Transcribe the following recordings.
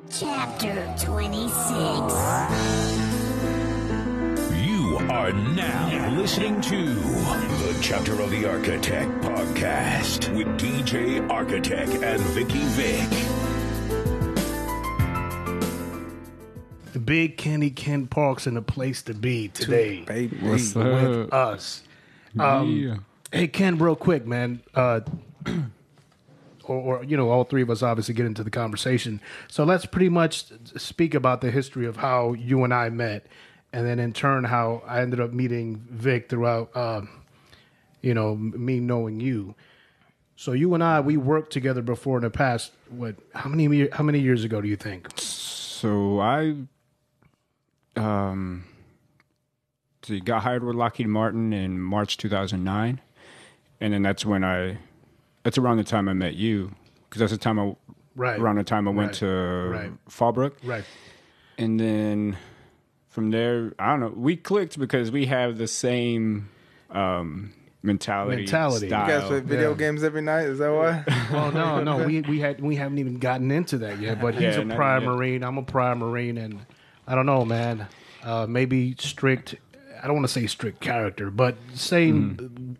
Chapter 26. You are now listening to the Chapter of the Architect podcast with DJ Architect and Vicky Vic. The big Ken Parks in the place to be today. Baby. What's with us. Hey, Ken, real quick, man. Or all three of us obviously get into the conversation. So let's pretty much speak about the history of how you and I met, and then in turn how I ended up meeting Vic throughout, me knowing you. So you and I, we worked together before in the past. How many years ago do you think? So I got hired with Lockheed Martin in March 2009, and then that's around the time I met you, because that's the time around the time I went to Fallbrook. Right. And then from there, I don't know, we clicked because we have the same mentality. Style. You guys play video games every night? Is that why? Well, no, we haven't even gotten into that yet. But he's a prior Marine. I'm a prior Marine, and I don't know, man. Maybe strict. I don't want to say strict character, but same,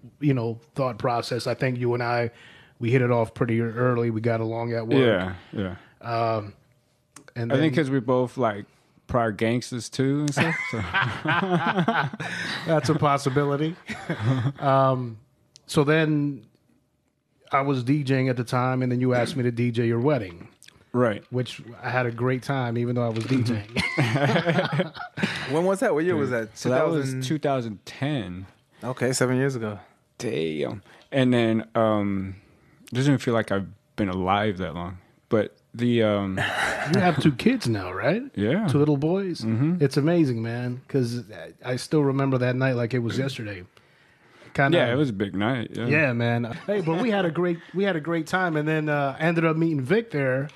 thought process. I think you and I, we hit it off pretty early. We got along at work. Yeah. And I think because we're both like prior gangsters too and stuff. So. That's a possibility. So then I was DJing at the time, and then you asked me to DJ your wedding. Right. Which I had a great time, even though I was DJing. When was that? What year was that? So that was 2010. Okay, 7 years ago. Damn. And then it doesn't even feel like I've been alive that long. But you have two kids now, right? Yeah. Two little boys. Mm-hmm. It's amazing, man, because I still remember that night like it was yesterday. Yeah, it was a big night. Yeah, man. Hey, but we had a great time, and then ended up meeting Vic there.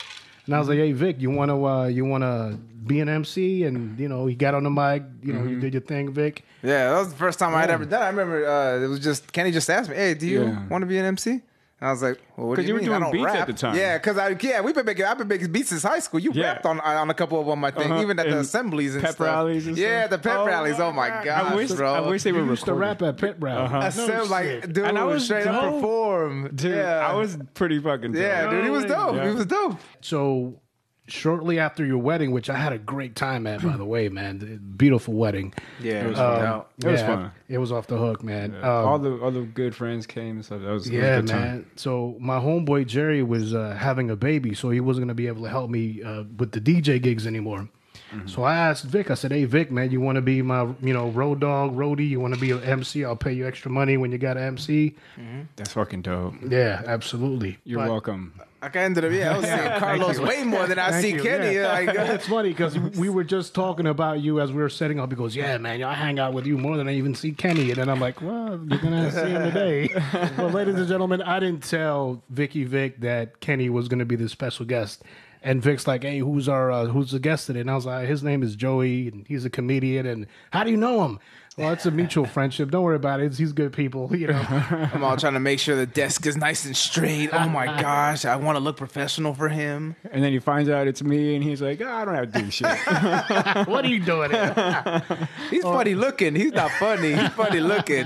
And I was like, "Hey, Vic, you wanna be an MC?" And he got on the mic. You did your thing, Vic. Yeah, that was the first time I'd ever done. I remember it was just Kenny just asked me, "Hey, do you want to be an MC?" And I was like, "Well, what do you mean? Were doing I don't beats rap." at the time. Yeah, because I've been making beats since high school. You rapped on a couple of them, I think, even at the assemblies and pep stuff. rallies and yeah, stuff. the pep rallies. Oh my gosh, bro! I wish they were used to rap at pit rallies. Dude, and I was straight up perform. Dude, yeah. I was pretty fucking dope. Yeah, dude, he was dope. Yeah. He was dope. So shortly after your wedding, which I had a great time at, by the way, man, beautiful wedding. Yeah, it was fun. It was fun. It was off the hook, man. Yeah. All the good friends came and stuff. That was a good time. Man. So my homeboy Jerry was having a baby, so he wasn't going to be able to help me with the DJ gigs anymore. Mm-hmm. So I asked Vic. I said, "Hey, Vic, man, you want to be my road dog, roadie? You want to be an MC? I'll pay you extra money when you got an MC." Mm-hmm. That's fucking dope. Yeah, absolutely. You're welcome. I ended up, I was seeing Carlos way more than I see Kenny. Yeah. Like, it's funny because we were just talking about you as we were setting up. He goes, "Yeah, man, I hang out with you more than I even see Kenny." And then I'm like, "Well, you're going to see him today." Well, ladies and gentlemen, I didn't tell Vicky Vic that Kenny was going to be the special guest. And Vic's like, "Hey, who's the guest today?" And I was like, "His name is Joey, and he's a comedian. And how do you know him?" "Well, it's a mutual friendship. Don't worry about it. He's good people, I'm all trying to make sure the desk is nice and straight. Oh my gosh, I want to look professional for him. And then he finds out it's me, and he's like, I don't have to do shit. What are you doing here?" He's funny looking. He's not funny. He's funny looking.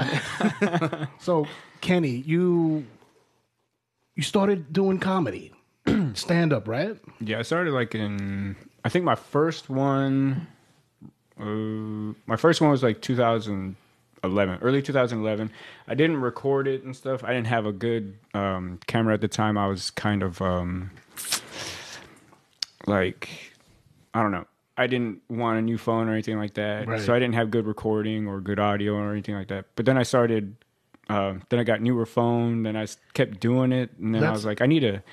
So, Kenny, you started doing comedy. Stand up, right? Yeah, I started I think my first one was like 2011, early 2011. I didn't record it and stuff. I didn't have a good camera at the time. I was kind of I don't know. I didn't want a new phone or anything like that. Right. So I didn't have good recording or good audio or anything like that. But then I started... then I got newer phone. Then I kept doing it, and then I was like, I need to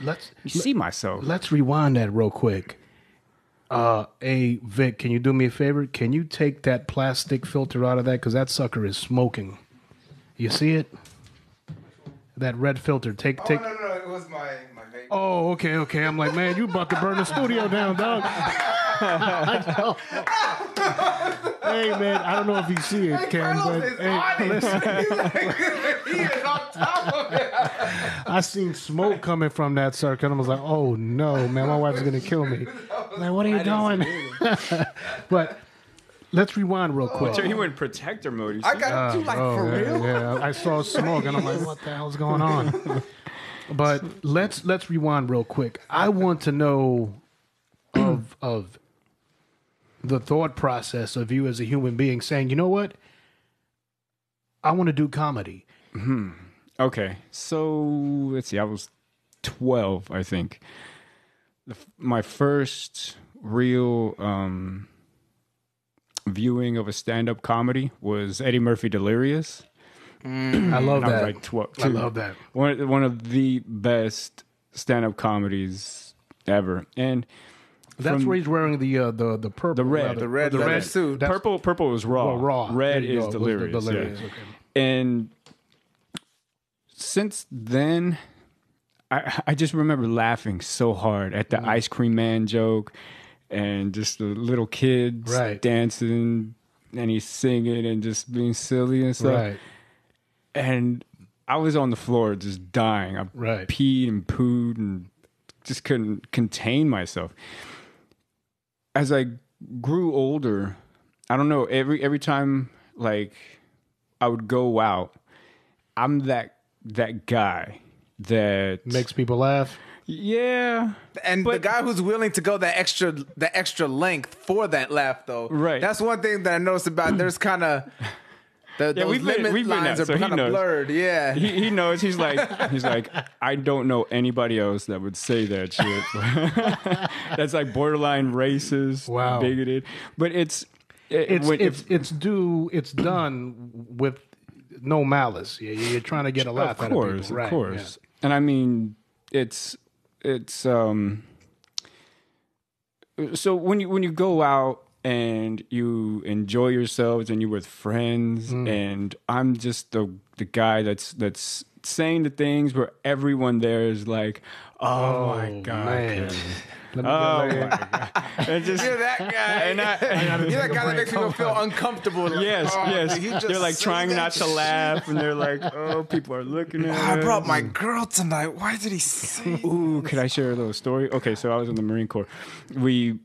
see myself. Let's rewind that real quick. Hey, Vic, can you do me a favor? Can you take that plastic filter out of that? Because that sucker is smoking. You see it? That red filter. Take. No, it was my vape. Oh, okay. I'm like, man, you about to burn the studio down, dog. Hey, man, I don't know if you see it, Ken, but listen. He is on top of it. I seen smoke coming from that sucker, and I was like, oh, no, man, my wife's going to kill me. Like, what are you doing? But let's rewind real quick. So he went protector mode. I got you for real. Yeah, I saw smoke and I'm like, what the hell's going on? But let's rewind real quick. I want to know of the thought process of you as a human being saying, you know what? I want to do comedy. Okay, so let's see. I was 12, I think. My first real viewing of a stand-up comedy was Eddie Murphy Delirious. I love that. I was like 12. I love that. One of the best stand-up comedies ever, and that's where he's wearing the purple, the red, the red suit. Purple was Raw. Well, Raw. Red is Delirious. Yeah. Okay. And since then, I just remember laughing so hard at the ice cream man joke, and just the little kids dancing, and he's singing and just being silly and stuff. Right. And I was on the floor just dying. I peed and pooed and just couldn't contain myself. As I grew older, I don't know, every time like I would go out, I'm that guy that makes people laugh. Yeah. And the guy who's willing to go the extra length for that laugh though. Right. That's one thing that I noticed about there's kind of those limit lines are kind of blurred. Yeah, he knows. He's like, I don't know anybody else that would say that shit. That's like borderline racist, bigoted. But it's done with no malice. You're trying to get a laugh out of people. Of course. Yeah. And I mean, it's so when you go out and you enjoy yourselves and you're with friends, and I'm just the guy that's saying the things where everyone there is like, oh my God. Man. Oh my God. And just, you're that guy. And you're that guy that makes people feel uncomfortable. Like, yes. They're like trying not to laugh, and they're like, oh, people are looking at us. I brought my girl tonight. Why did he say Ooh, could I share a little story? Okay, so I was in the Marine Corps. We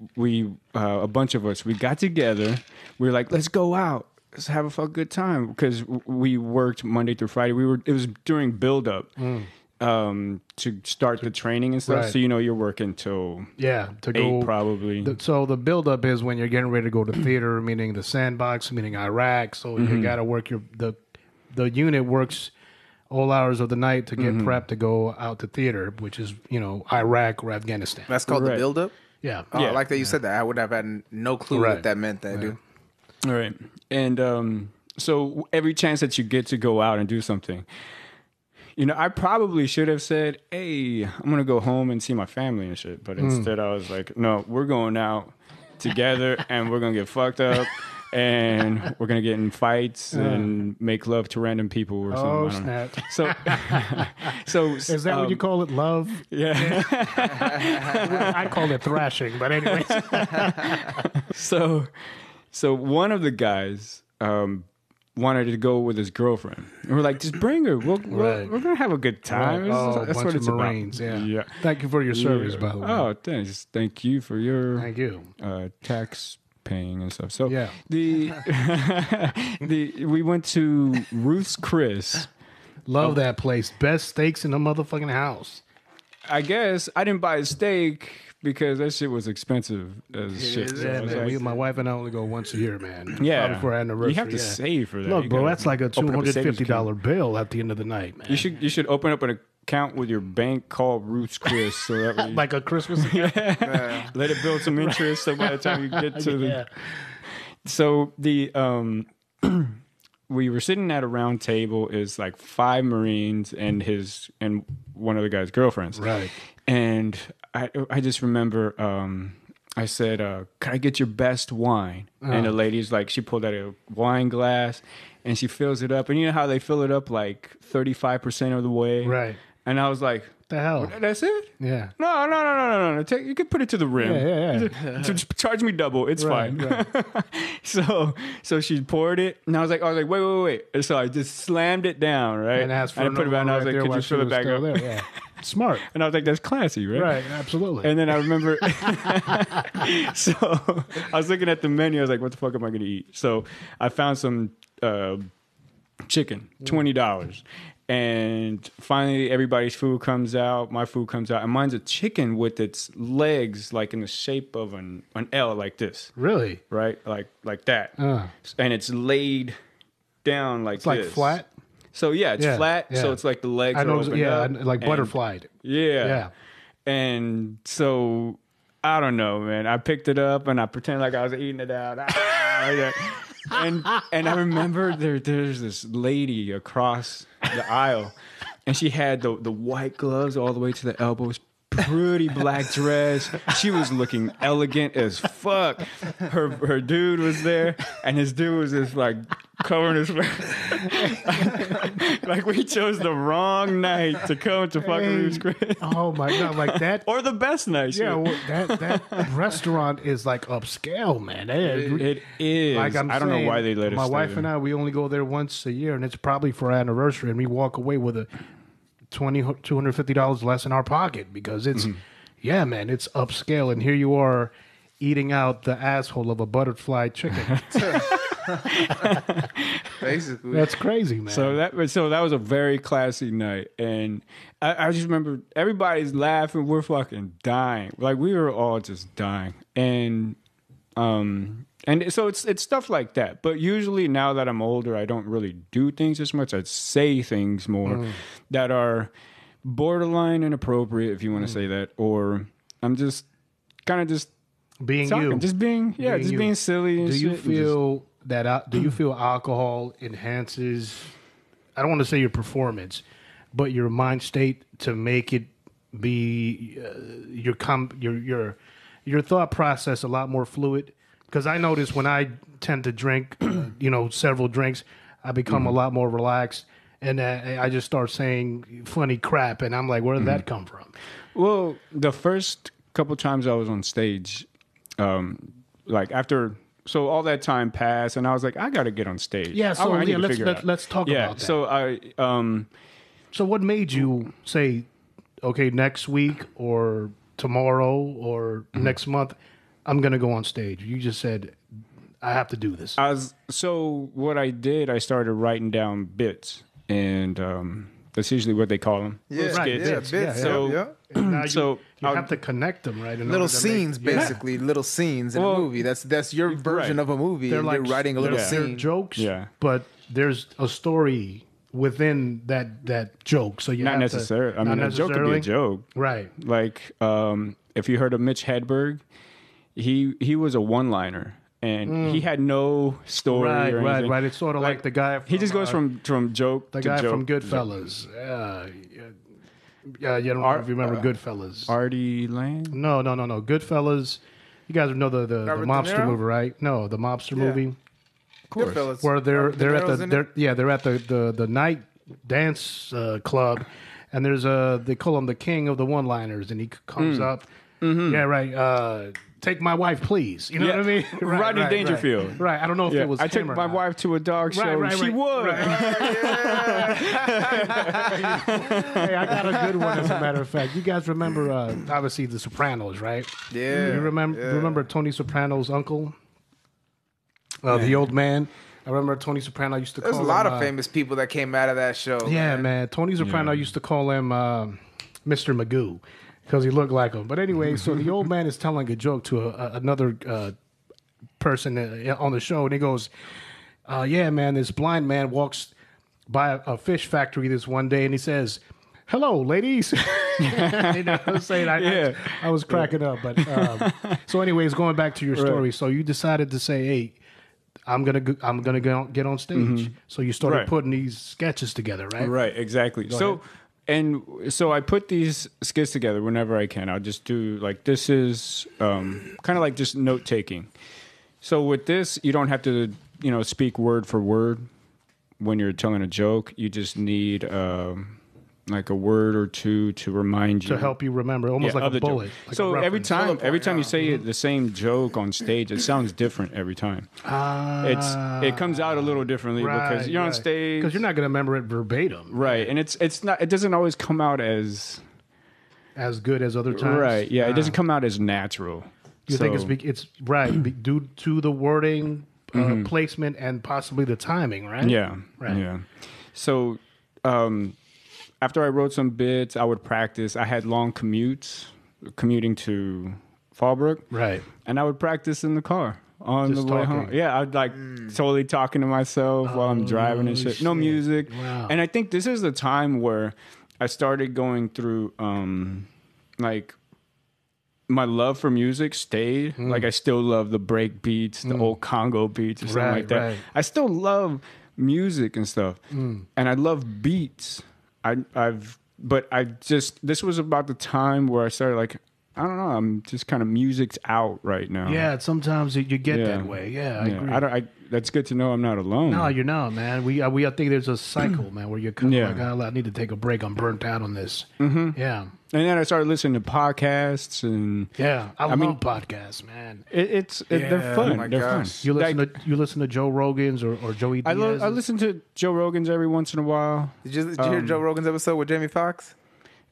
a bunch of us, we got together. We were like, let's go out. Let's have a fucking good time. Because we worked Monday through Friday. It was during build-up. To start the training and stuff. So, you're working till 8 probably. So the buildup is when you're getting ready to go to theater, meaning the sandbox, meaning Iraq. So you got to work the unit works all hours of the night to get prepped to go out to theater, which is, Iraq or Afghanistan. That's called the buildup? Yeah. Oh, I like that you said that. I would have had no clue what that meant, dude. All right. And so every chance that you get to go out and do something, I probably should have said, hey, I'm going to go home and see my family and shit. But instead I was like, no, we're going out together and we're going to get fucked up and we're going to get in fights and make love to random people or something. Oh, snap. So is that what you call it, love? Yeah. I call it thrashing, but anyways. So one of the guys wanted to go with his girlfriend. And we're like, just bring her. We're going to have a good time. That's what it's Marines, about. Yeah. Thank you for your service, by the way. Oh, thanks. Thank you for your tax paying and stuff. So we went to Ruth's Chris. Love that place. Best steaks in the motherfucking house. I guess I didn't buy a steak because that shit was expensive as shit. Yeah, man. Like, my wife and I only go once a year, man. Yeah. Probably for our anniversary. You have to save for that. Look, bro, that's like a $250 bill at the end of the night, man. You should open up an account with your bank called Ruth's Chris. So that way like a Christmas account? Let it build some interest so by the time you get to the... So the... we were sitting at a round table. Is like 5 Marines and one of the guy's girlfriends. Right. And I just remember I said, "Can I get your best wine?" And the lady's like, she pulled out a wine glass and she fills it up. And you know how they fill it up like 35% of the way, right? And I was like, the hell? That's it? Yeah. No. You can put it to the rim. Yeah. Just charge me double. It's fine. Right. So she poured it, and I was like, wait. And so I just slammed it down, right? And asked for and I put it back, and I was like, could you fill it back up? Yeah. Smart. And I was like, that's classy, right? Right, absolutely. And then I remember, so I was looking at the menu. I was like, what the fuck am I going to eat? So I found some chicken, $20. And finally, everybody's food comes out. My food comes out. And mine's a chicken with its legs like in the shape of an L, like this. Really? Right? Like that. And it's laid down like this. It's like flat? So, yeah, it's flat. Yeah. So it's like the legs are open up. Like butterflied. Yeah. And so, I don't know, man. I picked it up and I pretended like I was eating it out. And I remember there's this lady across the aisle, and she had the white gloves all the way to the elbows, pretty black dress. She was looking elegant as fuck. Her dude was there, and his dude was just like covering his like we chose the wrong night to come to fucking Reeves Chris. Oh my god, like that or the best night. Yeah, well, that restaurant is like upscale, man. It is. Like I don't know why they let us. My stay wife there. and I, we only go there once a year, and it's probably for our anniversary, and we walk away with a $250 less in our pocket because it's yeah, man, it's upscale, and here you are eating out the asshole of a butterfly chicken. Basically, that's crazy, man. So that was a very classy night, and I just remember everybody's laughing. We're fucking dying, like we were all just dying, and so it's stuff like that. But usually now that I'm older, I don't really do things as much. I say things more that are borderline inappropriate, if you want to say that, or I'm just kind of just being talking, you, just being silly. And do you shit feel that? Do you feel alcohol enhances? I don't want to say your performance, but your mind state to make it be your thought process a lot more fluid. Because I notice when I tend to drink, several drinks, I become a lot more relaxed, and I just start saying funny crap, and I'm like, where did that come from? Well, the first couple times I was on stage, like after, so all that time passed, and I was like, I got to get on stage. Yeah, so let's talk about that. So so what made you say, okay, next week or tomorrow or next month, I'm going to go on stage? You just said, I have to do this. So what I did, I started writing down bits, and that's usually what they call them. Yeah, right. Bits. So, now you have to connect them, right? Little scenes, basically. Little scenes in a movie. That's your version of a movie. They're like, you're writing a little scene. They're jokes, but there's a story within that joke. So you not necessarily. I mean, a joke could be a joke, right? Like if you heard of Mitch Hedberg, he was a one-liner. And he had no story or anything. Right. It's sort of like the guy. He just goes from joke to joke. The guy from Goodfellas. Yeah. You don't know if you remember Goodfellas. Artie Lang? No. Goodfellas. You guys know the mobster movie, right? No, the mobster movie. Of course. Goodfellas. Where they're at the night dance club, and there's they call him the king of the one-liners, and he comes up. Mm-hmm. Yeah, right. Take my wife, please. You know what I mean? Rodney Dangerfield. Right. I don't know if it was I took my wife to a dog show. She would. Hey, I got a good one, as a matter of fact. You guys remember, obviously, The Sopranos, right? Yeah. You remember Tony Soprano's uncle? The old man? I remember Tony Soprano used to call him... There's a lot of famous people that came out of that show. Yeah, man. Tony Soprano used to call him Mr. Magoo, because he looked like him. But anyway, so the old man is telling a joke to another person on the show, and he goes, yeah, man, this blind man walks by a fish factory this one day, and he says, hello, ladies. You know what I'm saying? I was cracking up. But so anyways, going back to your story, so you decided to say, hey, I'm gonna get on stage. Mm-hmm. So you started putting these sketches together, right? Right, exactly. So I put these skits together whenever I can. I'll just do like, this is kind of like just note taking. So with this, you don't have to, speak word for word when you're telling a joke. You just need like a word or two to remind you, to help you remember, almost like a bullet. Like so every time you say the same joke on stage, it sounds different every time. It comes out a little differently because you're on stage. Because you're not going to remember it verbatim. Right, and it doesn't always come out as as good as other times. Right. Yeah. It doesn't come out as natural. You think it's right due to the wording, placement, and possibly the timing, right? Yeah. Right. Yeah. So after I wrote some bits, I would practice. I had long commuting to Fallbrook. Right. And I would practice in the car on Just the way talking. home. Yeah, I'd like totally talking to myself while I'm driving and shit. No music. Wow. And I think this is the time where I started going through like my love for music stayed. Like I still love the break beats, the old Congo beats or something like that. Right. I still love music and stuff. And I love beats. But this was about the time where I started like, I don't know, I'm just kind of music's out right now. Yeah, sometimes you get that way. Yeah, I agree. That's good to know I'm not alone. No, you're not, man. I think there's a cycle, man, where you're kind of like, oh, I need to take a break. I'm burnt out on this. Mm-hmm. Yeah. And then I started listening to podcasts and I love podcasts, man. They're fun. Oh my they're gosh. fun. You listen to Joe Rogan's or Joey Diaz? I listen to Joe Rogan's every once in a while. Did you hear Joe Rogan's episode with Jamie Foxx?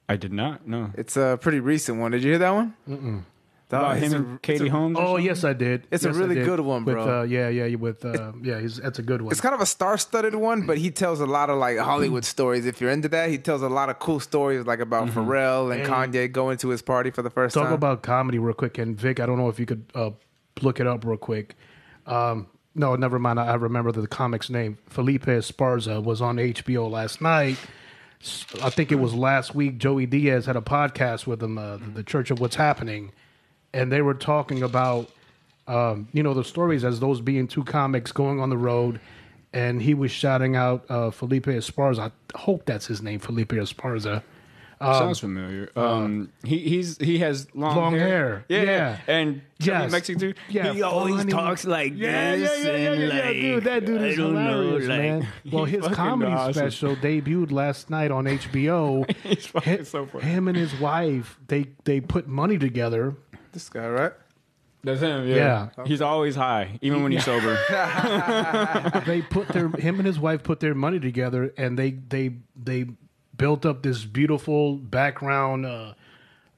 I did not. No. It's a pretty recent one. Did you hear that one? Mm-mm. About him and Katie Holmes? Oh, yes, I did. It's a really good one, bro. That's a good one. It's kind of a star-studded one, but he tells a lot of like Hollywood stories. If you're into that, he tells a lot of cool stories like about Pharrell and Kanye going to his party for the first time. Talk about comedy real quick. And Vic, I don't know if you could look it up real quick. No, never mind. I remember the comic's name. Felipe Esparza was on HBO last night. I think it was last week. Joey Diaz had a podcast with him, the Church of What's Happening. And they were talking about, the stories as those being two comics going on the road. And he was shouting out Felipe Esparza. I hope that's his name, Felipe Esparza. Sounds familiar. He has long hair. Yeah. And Mexican too. Yeah, he always talks like this. Yeah, dude, that dude is hilarious, man. Well, his comedy special debuted last night on HBO. He's fucking so funny. Him and his wife, they put money together. This guy, right? That's him. Yeah. He's always high, even when he's sober. Him and his wife put their money together, and they built up this beautiful background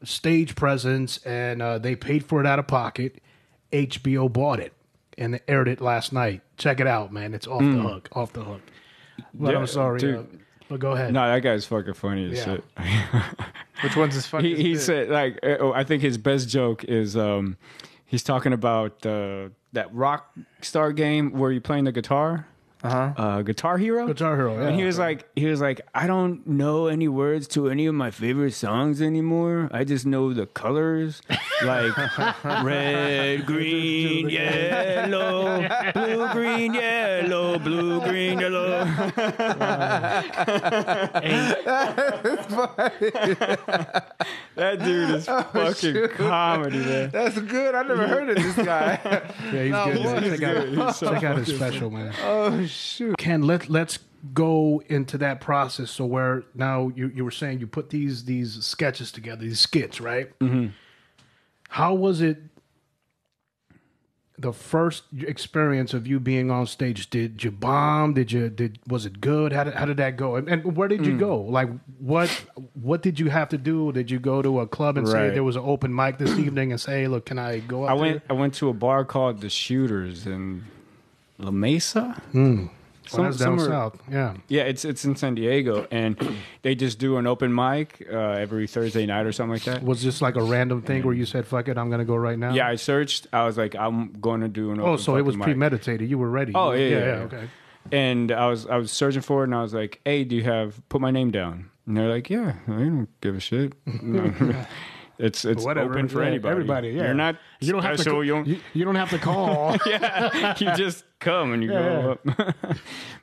stage presence, and they paid for it out of pocket. HBO bought it and they aired it last night. Check it out, man. It's off the hook. But I'm sorry, dude. But go ahead. No, that guy's fucking funny as shit. Which one's his funny? He said, like, I think his best joke is he's talking about that rock star game where you're playing the guitar. Guitar Hero. Yeah. And he was like, I don't know any words to any of my favorite songs anymore. I just know the colors, like red, green, yellow, blue, green, yellow, blue, green, yellow. That dude is fucking comedy, man. That's good. I never heard of this guy. Yeah, he's good. Check out his special, man. Oh shoot. Ken, let's go into that process. So where now you were saying you put these sketches together, these skits, right? Mm-hmm. How was it the first experience of you being on stage? Did you bomb? Was it good? How did that go? And where did you go? Like what did you have to do? Did you go to a club and say there was an open mic this evening and say, hey, look, can I go up there? I went to a bar called The Shooters in La Mesa. That's down south. Yeah, it's in San Diego, and they just do an open mic every Thursday night or something like that. Was this like a random thing where you said, fuck it, I'm going to go right now? Yeah, I searched. I was like, I'm going to do an open mic. Oh, so it was premeditated. You were ready. Oh, yeah. Okay. And I was searching for it, and I was like, hey, do you have put my name down? And they're like, yeah, I don't give a shit. It's open for anybody. Everybody, yeah. You're not you don't have special. to you don't have to call. Yeah, you just come and you go up.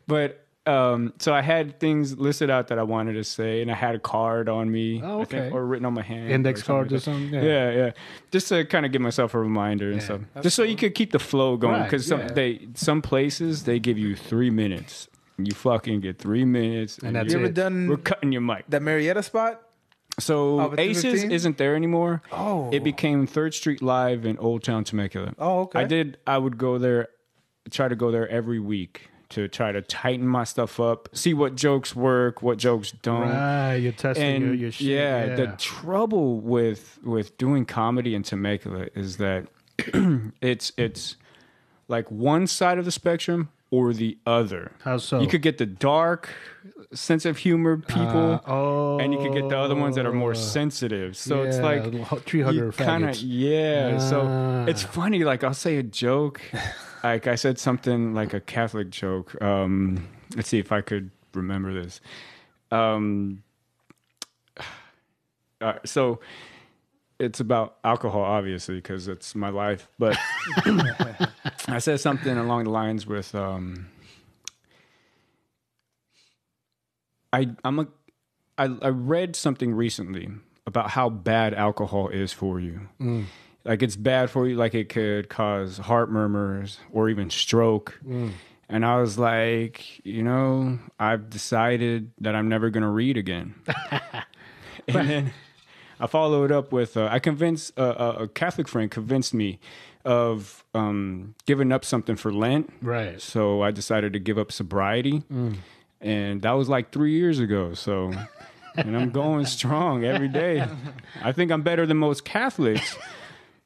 But so I had things listed out that I wanted to say, and I had a card on me, I think, or written on my hand, index cards or something. Yeah, just to kind of give myself a reminder and stuff, just so you could keep the flow going. Because some places they give you 3 minutes. You fucking get 3 minutes, and that's you ever done? We're cutting your mic. That Marietta spot. So Aces isn't there anymore. Oh. It became 3rd Street Live in Old Town Temecula. Oh, okay. I would go there, try to go there every week to try to tighten my stuff up, see what jokes work, what jokes don't. Right, you're testing your shit. Yeah, the trouble with doing comedy in Temecula is that it's like one side of the spectrum or the other. How so? You could get the dark sense of humor people, and you could get the other ones that are more sensitive. So it's like tree hugger kind of So it's funny. Like I'll say a joke, like I said something like a Catholic joke. Let's see if I could remember this. So it's about alcohol, obviously, because it's my life. But I said something along the lines with, I read something recently about how bad alcohol is for you. Like it's bad for you. Like it could cause heart murmurs or even stroke. And I was like, I've decided that I'm never going to read again. And then I followed up with, I convinced, a Catholic friend convinced me of giving up something for Lent. Right. So I decided to give up sobriety. And that was like 3 years ago. So, and I'm going strong every day. I think I'm better than most Catholics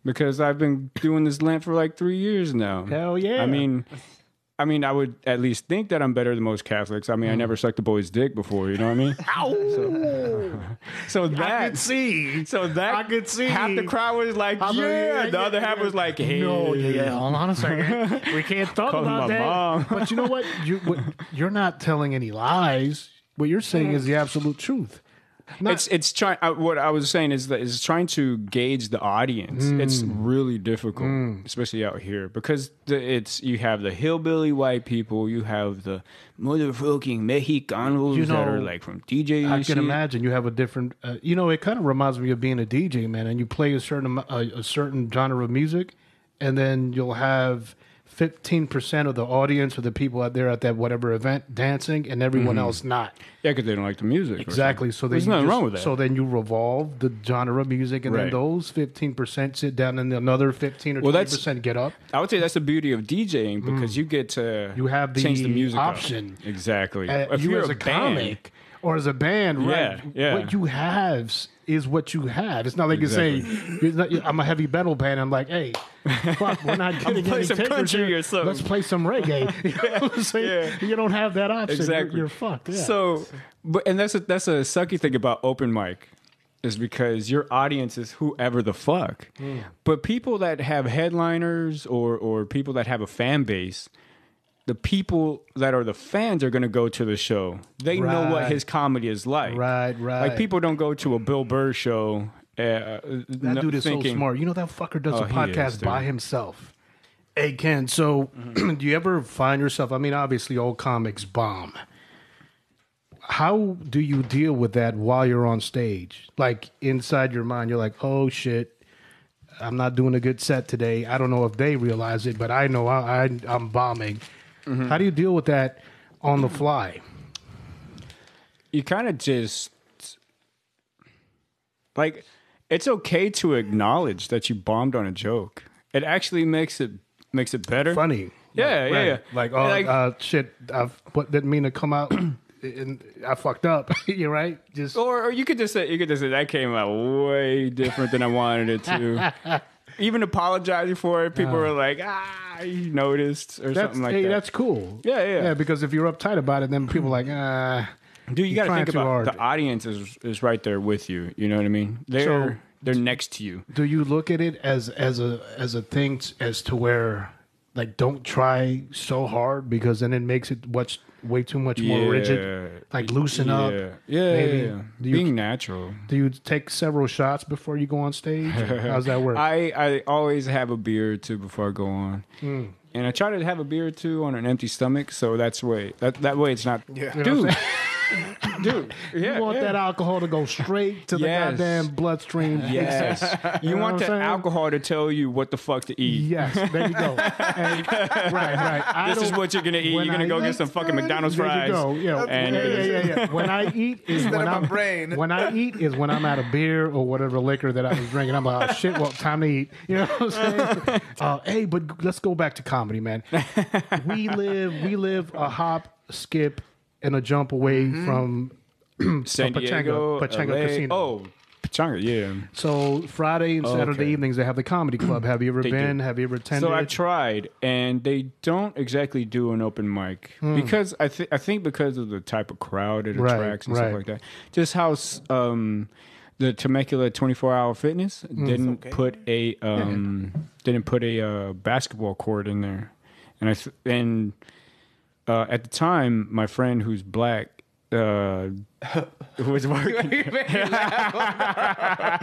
because I've been doing this Lent for like 3 years now. Hell yeah. I mean, I would at least think that I'm better than most Catholics. I mean, I never sucked a boy's dick before, you know what I mean? Ow! So that I could see. Half the crowd was like, yeah. The other half was like, hey. No, hold on a second. We can't talk about that. Mom. But you know what? You're not telling any lies. What you're saying is the absolute truth. It's trying. What I was saying is trying to gauge the audience. It's really difficult, especially out here, because you have the hillbilly white people, you have the motherfucking Mexicanos that are like from DJing. I can imagine you have a different. It kind of reminds me of being a DJ, man. And you play a certain genre of music, and then you'll have 15% of the audience or the people out there at that whatever event dancing, and everyone else not. Yeah, because they don't like the music. Exactly. So there's nothing wrong with that. So then you revolve the genre of music, and then those 15% sit down, and another 15 or 20% get up. I would say that's the beauty of DJing, because you get to change the music option. Up. Exactly. If you're as a comic or as a band, right? What you have is what you have. It's not like you say, I'm a heavy metal band. I'm like, hey, fuck, we're not getting any takers here. Let's play some reggae. You know what I'm saying? You don't have that option. Exactly. You're fucked. Yeah. So, and that's a sucky thing about open mic, is because your audience is whoever the fuck. But people that have headliners or people that have a fan base, the people that are the fans are going to go to the show. They know what his comedy is like. Right. Like people don't go to a Bill Burr show. That dude is so smart. You know that fucker does a podcast by himself. Hey, Ken, so do you ever find yourself, obviously old comics bomb. How do you deal with that while you're on stage? Like inside your mind, you're like, oh shit, I'm not doing a good set today. I don't know if they realize it, but I know I'm bombing. How do you deal with that on the fly? You kind of just like, it's okay to acknowledge that you bombed on a joke. It actually makes it better. Funny. Yeah. Like, shit, didn't mean to come out and I fucked up. You're right. Or you could just say that came out way different than I wanted it to. Even apologizing for it, people were like, you noticed, or something like that. That's cool. Yeah. Because if you're uptight about it, then people are like, dude, you got to think about the audience is right there with you. You know what I mean? They're next to you. Do you look at it as a thing as to where, like, don't try so hard, because then it makes it way too much more rigid? Like, loosen up. Yeah. Being natural. Do you take several shots before you go on stage? How's that work? I always have a beer or two before I go on. And I try to have a beer or two on an empty stomach, so that way it's not... Yeah. Dude. Dude, you want that alcohol to go straight to the goddamn bloodstream. Yes. You want the alcohol to tell you what the fuck to eat. Yes, there you go. And, right. This is what you're going to eat. You're going to go get some fucking McDonald's fries. There you go. Yeah. When I eat is when I'm when I eat is when I'm out of beer or whatever liquor that I was drinking. I'm like, oh shit, well, time to eat. You know what I'm saying? Hey, but let's go back to comedy, man. We live a hop, skip, and a jump away from San Diego, Pachanga Casino. Oh, Pachanga, yeah. So Friday and Saturday evenings they have the comedy club. Have you ever been? Have you ever attended? So I tried, and they don't exactly do an open mic because I think because of the type of crowd it attracts and stuff like that. Just how the Temecula 24-hour fitness didn't put a basketball court in there, and at the time my friend who's black who was working. You made me laugh.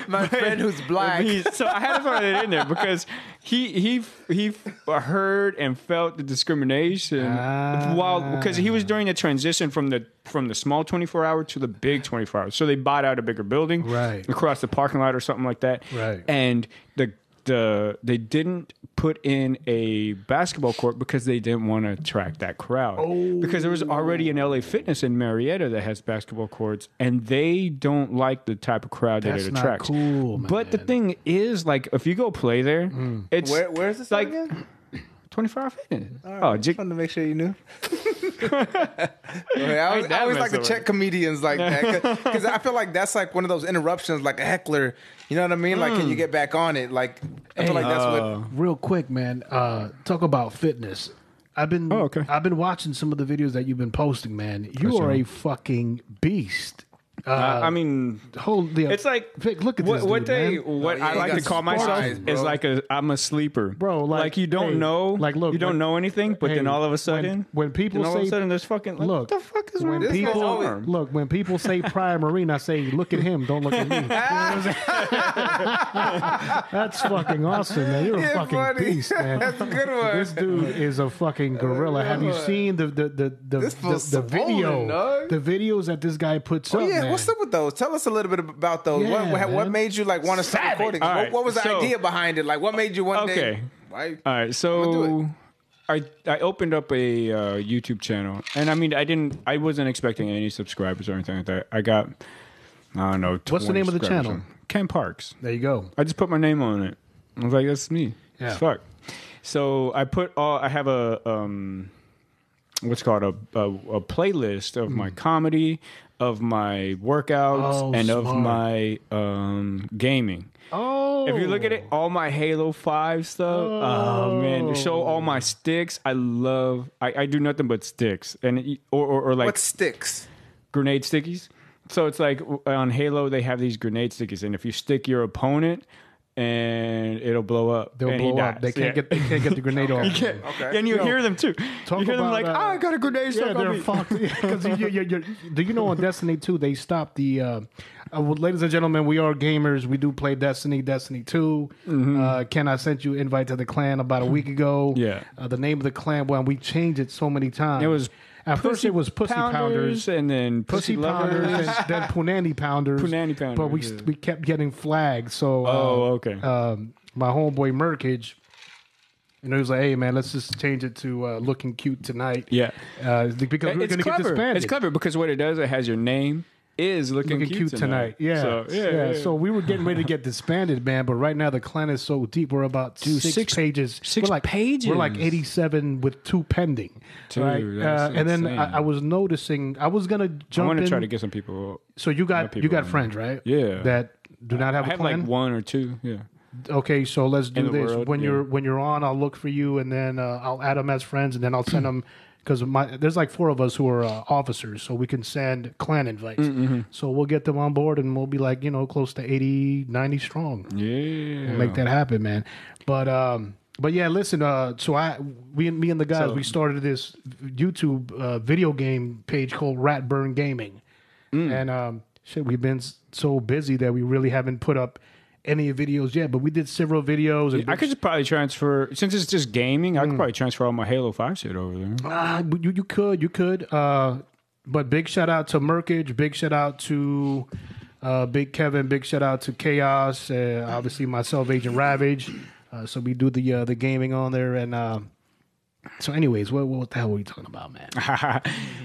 My friend who's black. So I had to put it in there because he heard and felt the discrimination because he was during the transition from the small 24-hour to the big 24-hour. So they bought out a bigger building across the parking lot or something like that. Right. And they didn't put in a basketball court because they didn't want to attract that crowd. Because there was already an LA Fitness in Marietta that has basketball courts, and they don't like the type of crowd that it attracts. Not cool, man. But the thing is, like, if you go play there, it's where is this like again? 24-hour fitness. Right. I just wanted to make sure you knew. I always like to check comedians like that because I feel like that's like one of those interruptions, like a heckler. You know what I mean? Like, can you get back on it? Like, I feel like that's what. Real quick, man. Talk about fitness. I've been watching some of the videos that you've been posting, man. You are a fucking beast. I mean, it's like Vic, look at this what dude, what I like to call myself is like I'm a sleeper, bro. Like you don't know, like look, you don't know anything, but then all of a sudden, when people all say, of a sudden there's fucking like, look, what the fuck is when wrong? People look when people say Prior Marine, I say look at him, don't look at me. You know that's fucking awesome, man. You're a fucking beast, man. That's a good one. This dude is a fucking gorilla. Have you seen the videos that this guy puts up? Yeah, man? What's up with those? Tell us a little bit about those. What made you like want to start recording? Right, what was the idea behind it? Like, what made you one day? All right, so I opened up a YouTube channel, and I mean, I wasn't expecting any subscribers or anything like that. I got, I don't know. What's the name of the channel? Ken Parks. There you go. I just put my name on it. I was like, that's me. Yeah. It's fuck. So I have a what's called a playlist of my comedy, of my workouts, and of my gaming. If you look at it, all my Halo 5 stuff. Oh man, show all my sticks. I do nothing but sticks, and or like what sticks? Grenade stickies. So it's like on Halo they have these grenade stickies, and if you stick your opponent, and it'll blow up. They'll blow up. They can't get the grenade off. Okay. And you hear them too. You hear them like, I got a grenade. Yeah, they're fucked. Because do you know on Destiny 2 they stopped the. Ladies and gentlemen, we are gamers. We do play Destiny 2. Ken, I sent you an invite to the clan about a week ago. Yeah. The name of the clan, well, we changed it so many times. It was. At first, it was Pussy Pounders, and then Pussy Pounders, and then Punani Pounders. But we kept getting flagged. So, okay. My homeboy Merkage, he was like, "Hey, man, let's just change it to Looking Cute Tonight." Yeah, because we're going to get disbanded. It's clever because what it does, it has your name. Is looking cute tonight. Yeah. So, So we were getting ready to get disbanded, man. But right now the clan is so deep. We're about six pages. Pages. We're like 87 with 2 pending. Dude, right. And then insane. I was noticing. I was gonna jump. I want to try to get some people. So you got friends, right? Yeah. That do not have a clan. Like 1 or 2. Yeah. Okay, so let's do this. World, when you're on, I'll look for you, and then I'll add them as friends, and then I'll send them. Because there's like 4 of us who are officers, so we can send clan invites. Mm-hmm. So we'll get them on board, and we'll be like, close to 80, 90 strong. Yeah, we'll make that happen, man. But yeah, listen. So me and the guys, we started this YouTube video game page called Ratburn Gaming, and we've been so busy that we really haven't put up any videos yet, but we did several videos. And I could just probably transfer, since it's just gaming, I could probably transfer all my Halo 5 shit over there. You could. But big shout out to Merkage, big shout out to Big Kevin, big shout out to Chaos, obviously myself, Agent Ravage. So we do the gaming on there, and so anyways, what the hell were we talking about, man?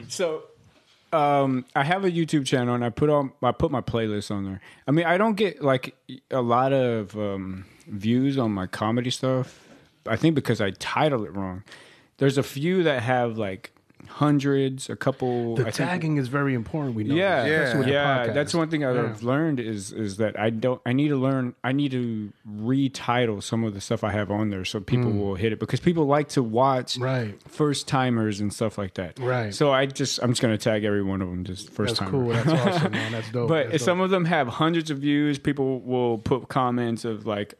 So I have a YouTube channel, and I put my playlist on there. I mean, I don't get like a lot of views on my comedy stuff. I think because I title it wrong. There's a few that have like hundreds, a couple. The tagging is very important. We know. Yeah. That's one thing I've learned is that I need to retitle some of the stuff I have on there so people will hit it, because people like to watch first timers and stuff like that. Right. So I'm just going to tag every one of them just first timer. That's cool. That's awesome, man. That's dope. But some of them have hundreds of views. People will put comments of like,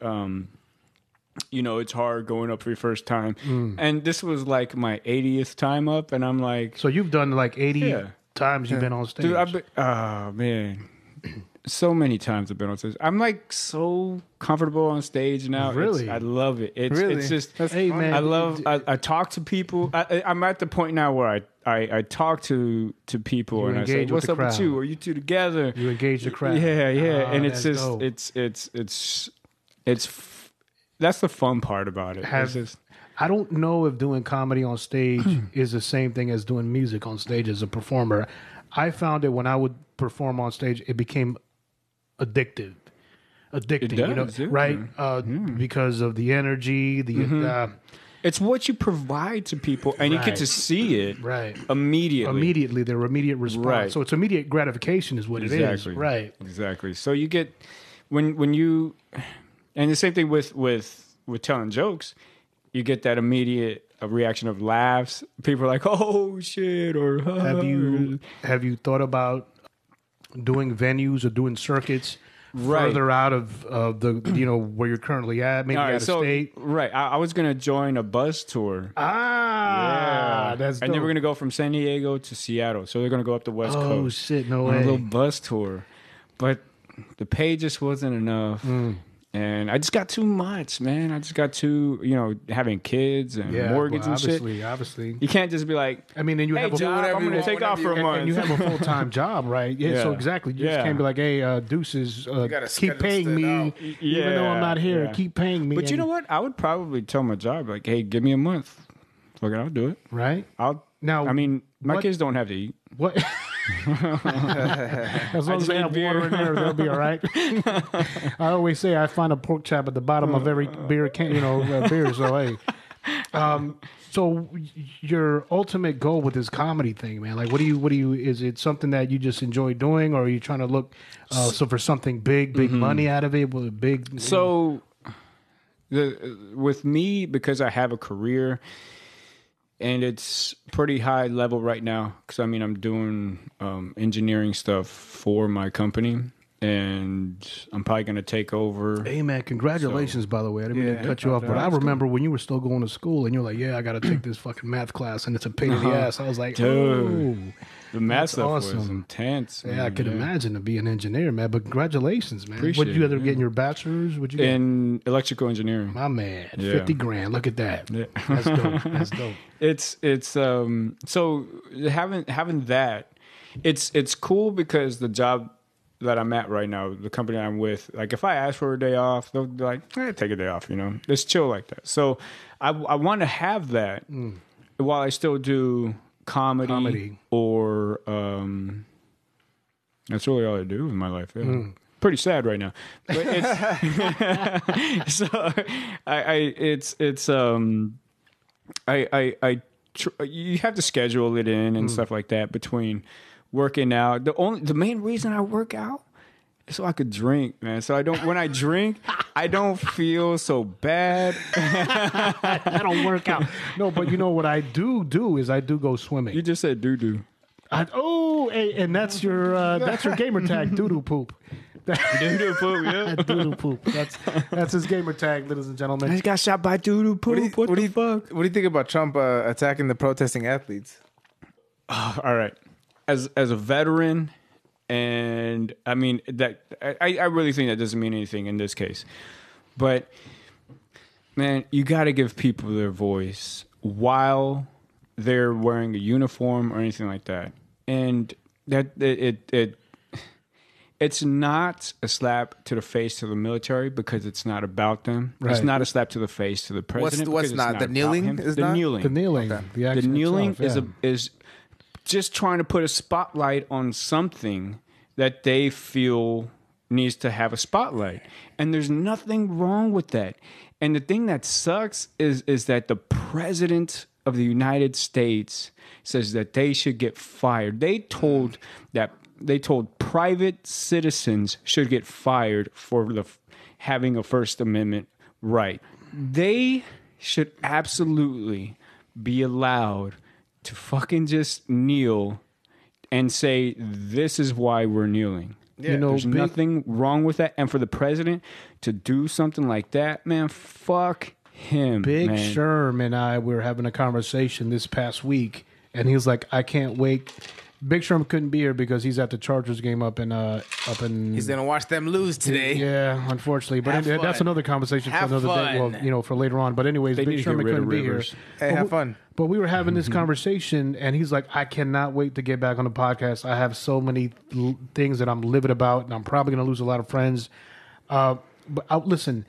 it's hard going up for your first time. And this was like my 80th time up, and I'm like... So you've done like 80 times you've been on stage. Dude, oh, man. So many times I've been on stage. I'm like so comfortable on stage now. Really? I love it. It's just... Hey, man. I talk to people. I'm at the point now where I talk to people, and I say, what's up with you? Are you two together? You engage the crowd. Yeah. And it's just... dope. It's that's the fun part about it. I don't know if doing comedy on stage is the same thing as doing music on stage as a performer. I found it when I would perform on stage, it became addicting. It does, right? Because of the energy, it's what you provide to people, and you get to see it immediately. Immediately, their immediate response. Right. So it's immediate gratification is what it is. Right. Exactly. So you get when you. And the same thing with telling jokes, you get that immediate reaction of laughs. People are like, "Oh shit!" Or have you thought about doing venues or doing circuits further out of the where you're currently at, maybe out of state? Right. I was gonna join a bus tour. That's dope. And they were gonna go from San Diego to Seattle, so they're gonna go up the West Coast. Oh shit! No way. A little bus tour, but the pay just wasn't enough. And I just got too much, man. I just got too, having kids and mortgage and shit. Obviously. You can't just be like, then you have I'm going to take off for a month. And you have a full-time job, right? Yeah, so exactly. You just can't be like, hey, deuces, keep paying me. Even though I'm not here, keep paying me. But you know what? I would probably tell my job, like, hey, give me a month. Fuck it, I'll do it. Right? My kids don't have to eat. What? As long as they have water in there, they'll be all right. I always say I find a pork chop at the bottom of every beer can, beer. So hey, so your ultimate goal with this comedy thing, man, like what do you? Is it something that you just enjoy doing, or are you trying to look for something big money out of it? With a big with me, because I have a career. And it's pretty high level right now because, I'm doing engineering stuff for my company, and I'm probably going to take over. Hey, man, congratulations, by the way. I didn't mean to cut you off, but I remember when you were still going to school, and you're like, I got to take this fucking math class, and it's a pain in the ass. I was like, dude, the math stuff was intense. Yeah, I could imagine to be an engineer, man, but congratulations, man. What did you end up getting your bachelor's? What'd you get? In electrical engineering. My man, $50,000. Look at that. Yeah. That's dope. That's dope. It's so having that, it's cool because the job that I'm at right now, the company I'm with, like if I ask for a day off, they'll be like, take a day off, It's chill like that. So I want to have that while I still do comedy. Or that's really all I do in my life. Yeah. Pretty sad right now, but it's so you have to schedule it in and stuff like that between working out. The main reason I work out is so I could drink, man. So when I drink, I don't feel so bad. I don't work out. No, but you know what I do is I do go swimming. You just said doo-doo. And that's your gamer tag, doo-doo poop. Doo-doo poop, yeah. Doo-doo poop. That's his gamer tag, ladies and gentlemen. I just got shot by doo-doo poop. What the fuck? What do you think about Trump attacking the protesting athletes? All right. As a veteran And I mean, that I really think that doesn't mean anything in this case. But, man, you got to give people their voice while they're wearing a uniform or anything like that. And that it's not a slap to the face to the military because it's not about them. Right. It's not a slap to the face to the president. What's not? The kneeling is the not? Kneeling. The kneeling. Okay. The kneeling is just trying to put a spotlight on something that they feel needs to have a spotlight. And there's nothing wrong with that. And the thing that sucks is that the president of the United States says that they should get fired. They told private citizens should get fired for having a First Amendment right. They should absolutely be allowed to fucking just kneel and say, this is why we're kneeling. Yeah, there's nothing wrong with that. And for the president to do something like that, man, fuck him. Big Sherm and I were having a conversation this past week, and he was like, I can't wait. Big Sherm couldn't be here because he's at the Chargers game up in. He's gonna watch them lose today. Yeah, unfortunately, but that's another conversation for another day. Well, for later on. But anyways, Big Sherm couldn't be here. Hey, have fun. But we were having this conversation, and he's like, "I cannot wait to get back on the podcast. I have so many things that I'm livid about, and I'm probably gonna lose a lot of friends." But listen.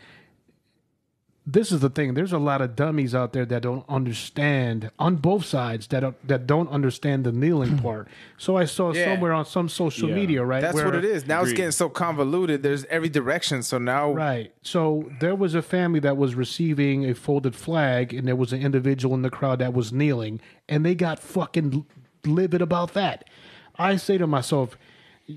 This is the thing. There's a lot of dummies out there that don't understand on both sides that don't understand the kneeling part. So I saw somewhere on some social media, right? That's what it is. Now it's getting so convoluted. There's every direction. So now, right. So there was a family that was receiving a folded flag, and there was an individual in the crowd that was kneeling, and they got fucking livid about that. I say to myself,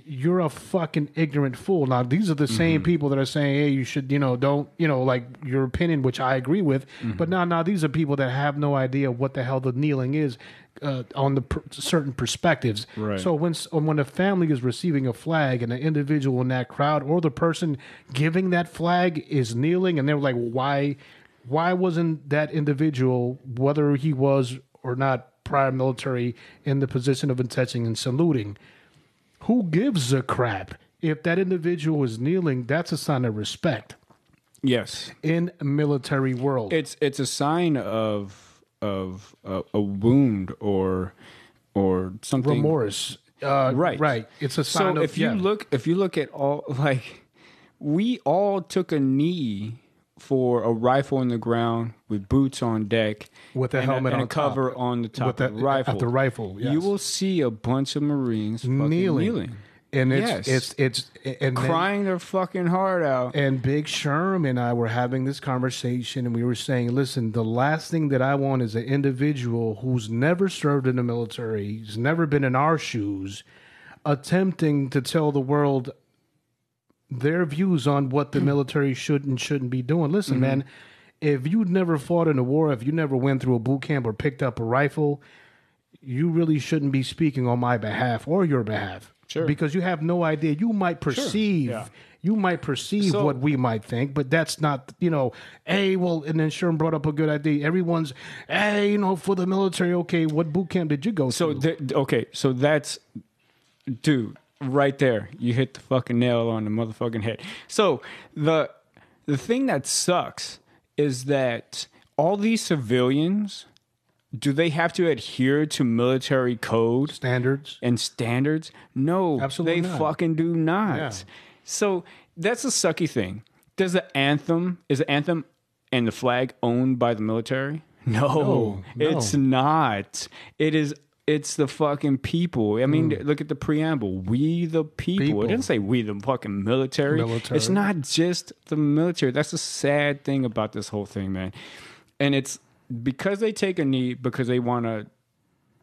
you're a fucking ignorant fool. Now, these are the same people that are saying, hey, you should, don't, like your opinion, which I agree with. But now these are people that have no idea what the hell the kneeling is on the certain perspectives. Right. So when a family is receiving a flag and an individual in that crowd or the person giving that flag is kneeling, and they're like, why wasn't that individual, whether he was or not prior military, in the position of attention and saluting? Who gives a crap? If that individual is kneeling, that's a sign of respect. Yes. In a military world. It's a sign of a wound or something. Remorse. Right. Right. It's a sign of... if you look at all, like, we all took a knee for a rifle in the ground with boots on deck, with a helmet and on a cover top. on the top of the rifle. At the rifle, yes. You will see a bunch of Marines kneeling. And it's crying their fucking heart out. And Big Sherm and I were having this conversation, and we were saying, listen, the last thing that I want is an individual who's never served in the military, who's never been in our shoes, attempting to tell the world their views on what the military should and shouldn't be doing. Listen, man, if you never fought in a war, if you never went through a boot camp or picked up a rifle, you really shouldn't be speaking on my behalf or your behalf. Sure. Because you have no idea. You might perceive, what we might think, but that's not, hey, well, and then Sherm brought up a good idea. Everyone's, hey, for the military, okay, what boot camp did you go to? So that's, dude, right there, you hit the fucking nail on the motherfucking head. So the thing that sucks is that all these civilians, do they have to adhere to military code standards? No, absolutely they not. Fucking do not. Yeah. So that's a sucky thing. Is the anthem and the flag owned by the military? No, it's not. It's the fucking people. I mean, look at the preamble. We the people. It didn't say we the fucking military. It's not just the military. That's the sad thing about this whole thing, man. And it's because they take a knee because they want to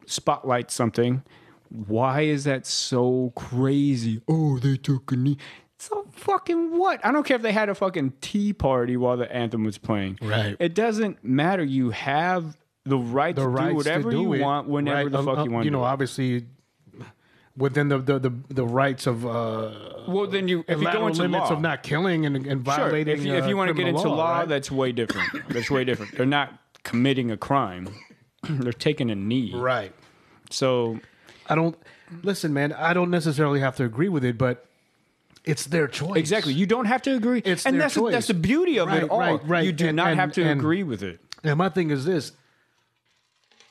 spotlight something. Why is that so crazy? Oh, they took a knee. So fucking what? I don't care if they had a fucking tea party while the anthem was playing. Right. It doesn't matter. You have the right to do whatever you want whenever the fuck you want to do it. Obviously, within the rights of well, then if you go into limits law of not killing and violating. If you want to get into law, right? that's way different. That's way different. They're not committing a crime. They're taking a knee. Right. So listen, man. I don't necessarily have to agree with it, but it's their choice. Exactly. You don't have to agree. It's their choice. That's the beauty of it all. Right. You do not have to agree with it. And my thing is this: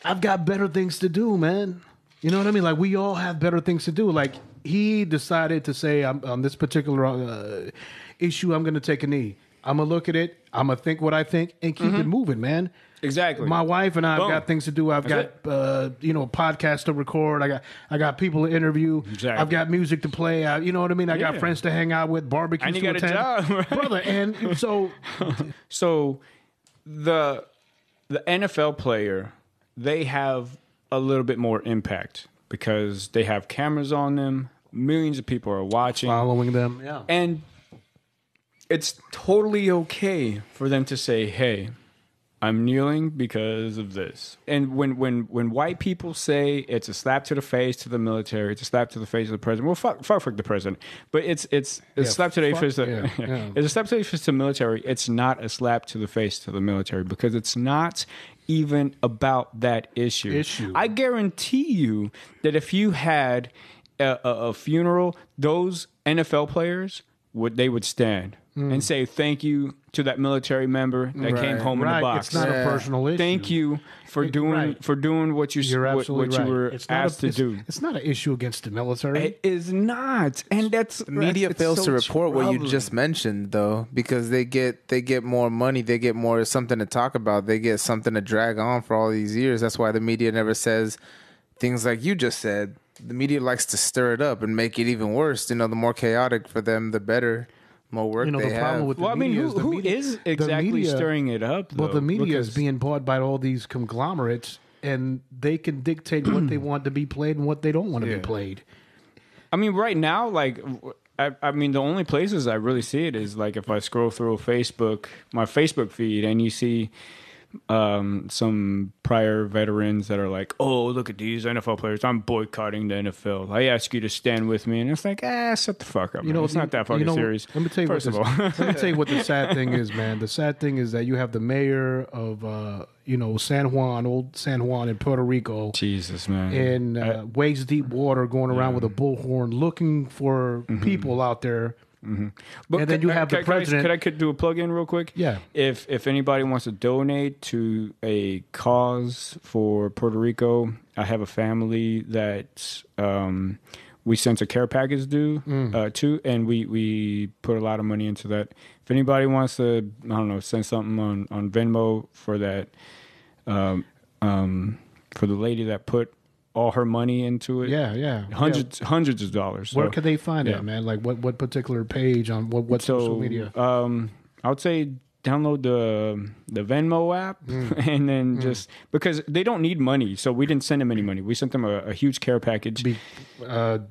I've got better things to do, man. You know what I mean? Like, we all have better things to do. Like, he decided to say, on this particular issue, I'm going to take a knee. I'm going to look at it. I'm going to think what I think and keep it moving, man. Exactly. My wife and I have got things to do. I've got podcasts to record. I got people to interview. Exactly. I've got music to play. You know what I mean? I got friends to hang out with, barbecues and you to got attend. a job, right? Brother. And so the NFL player, they have a little bit more impact because they have cameras on them. Millions of people are watching, following them. Yeah. And it's totally okay for them to say, "Hey, I'm kneeling because of this." And when white people say it's a slap to the face to the military, it's a slap to the face of the president. Well, fuck the president, but it's a slap to the face. It's a slap to the face to the military. It's not a slap to the face to the military because it's not even about that issue. I guarantee you that if you had a funeral, those NFL players would stand and say thank you to that military member that came home in the box. It's not a personal issue. Thank you for doing what you were asked to do. It's not an issue against the military. It is not, and that's the media fails to report what you just mentioned, though, because they get more money, they get more something to talk about, they get something to drag on for all these years. That's why the media never says things like you just said. The media likes to stir it up and make it even worse. You know, the more chaotic for them, the better. More work they have. With the media is who is exactly stirring it up? Though? Well, the media is being bought by all these conglomerates, and they can dictate what they want to be played and what they don't want to be played. I mean, right now, like, I mean, the only places I really see it is like if I scroll through my Facebook feed, and you see some prior veterans that are like, "Oh, look at these NFL players! I'm boycotting the NFL. I ask you to stand with me," and it's like, shut the fuck up. It's not that fucking serious. Let me tell you let me tell you what the sad thing is, man. The sad thing is that you have the mayor of old San Juan in Puerto Rico, Jesus, man, in waist deep water, going around with a bullhorn, looking for people out there. Mm-hmm. But and then you have the president. Could I do a plug in real quick? Yeah. If anybody wants to donate to a cause for Puerto Rico, I have a family that we sent a care package to, and we put a lot of money into that. If anybody wants to, I don't know, send something on Venmo for that, for the lady that put all her money into it. Hundreds of dollars. Where could they find it, man? Like what particular page on what social media? I would say download the Venmo app and then just because they don't need money, so we didn't send them any money. We sent them a huge care package.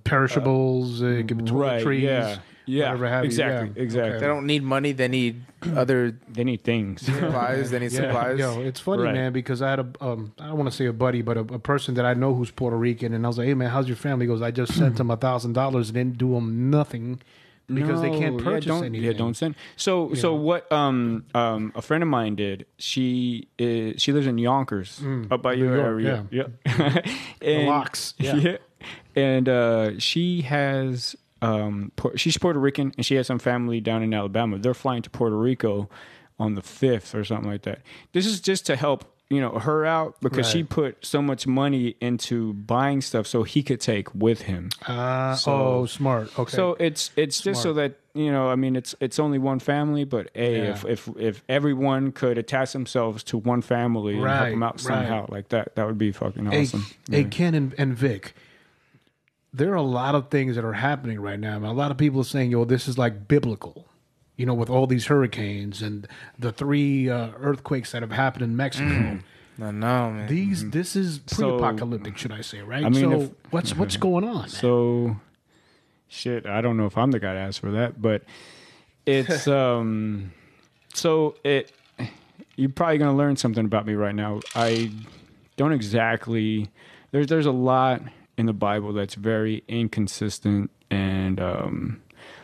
Perishables, toiletries. Yeah, exactly. Okay. They don't need money. They need They need things. Supplies. They need supplies. Yo, it's funny, man, because I had I don't want to say a buddy, but a person that I know who's Puerto Rican, and I was like, "Hey, man, how's your family?" He goes, "I just sent them $1,000 and didn't do them nothing because they can't purchase anything." Yeah, don't send. So what? A friend of mine did. She lives in Yonkers, up by your area. Yeah. The locks. Yeah. And she has. She's Puerto Rican and she has some family down in Alabama. They're flying to Puerto Rico on the 5th or something like that. This is just to help, her out because she put so much money into buying stuff so he could take with him. Smart. Okay. So it's just so that, it's only one family, but if everyone could attach themselves to one family and help them out somehow like that would be fucking awesome. Hey, Ken and Vic, there are a lot of things that are happening right now. A lot of people are saying, this is like biblical, with all these hurricanes and the 3 earthquakes that have happened in Mexico. I know, man. This is pre-apocalyptic, should I say, right? I mean, what's going on? So, shit, I don't know if I'm the guy to ask for that, but it's, you're probably going to learn something about me right now. I don't exactly, there's a lot in the Bible that's very inconsistent and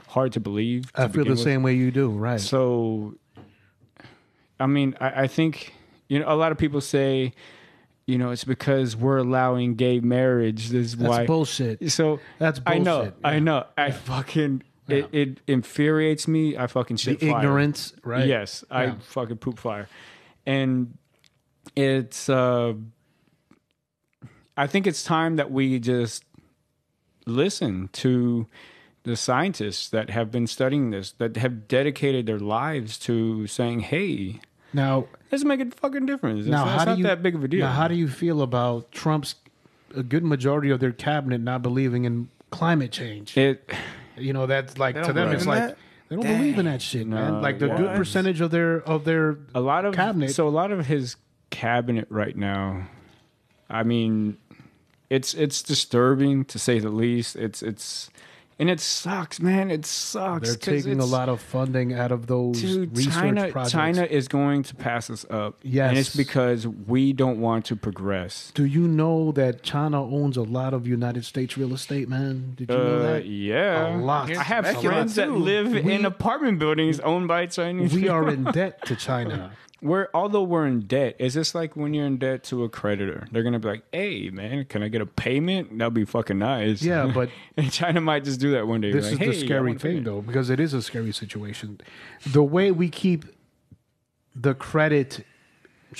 hard to believe. I feel the same way you do, right? So, I mean, I think, a lot of people say it's because we're allowing gay marriage. This is why. That's bullshit. So that's bullshit. I know. I fucking it infuriates me. I fucking shit the fire. Ignorance, right? Yes, I fucking poop fire, and it's. I think it's time that we just listen to the scientists that have been studying this, that have dedicated their lives to saying, "Hey, now let's make a fucking difference." It's not that big of a deal. Now, how do you feel about a good majority of their cabinet not believing in climate change? That's like to them, it's like they don't believe in that shit, man. Like the good percentage of their cabinet. So a lot of his cabinet right now, I mean, it's disturbing to say the least. And it sucks, man. It sucks. They're taking a lot of funding out of those research projects. China is going to pass us up. Yes. And it's because we don't want to progress. Do you know that China owns a lot of United States real estate, man? Did you know that? Yeah. A lot. I have friends that live in apartment buildings owned by Chinese people. We are in debt to China. Although we're in debt, it's just like when you're in debt to a creditor. They're going to be like, hey, man, can I get a payment? That'd be fucking nice. Yeah, but... and China might just do that one day. This is the scary thing, though, because it is a scary situation. The way we keep the credit,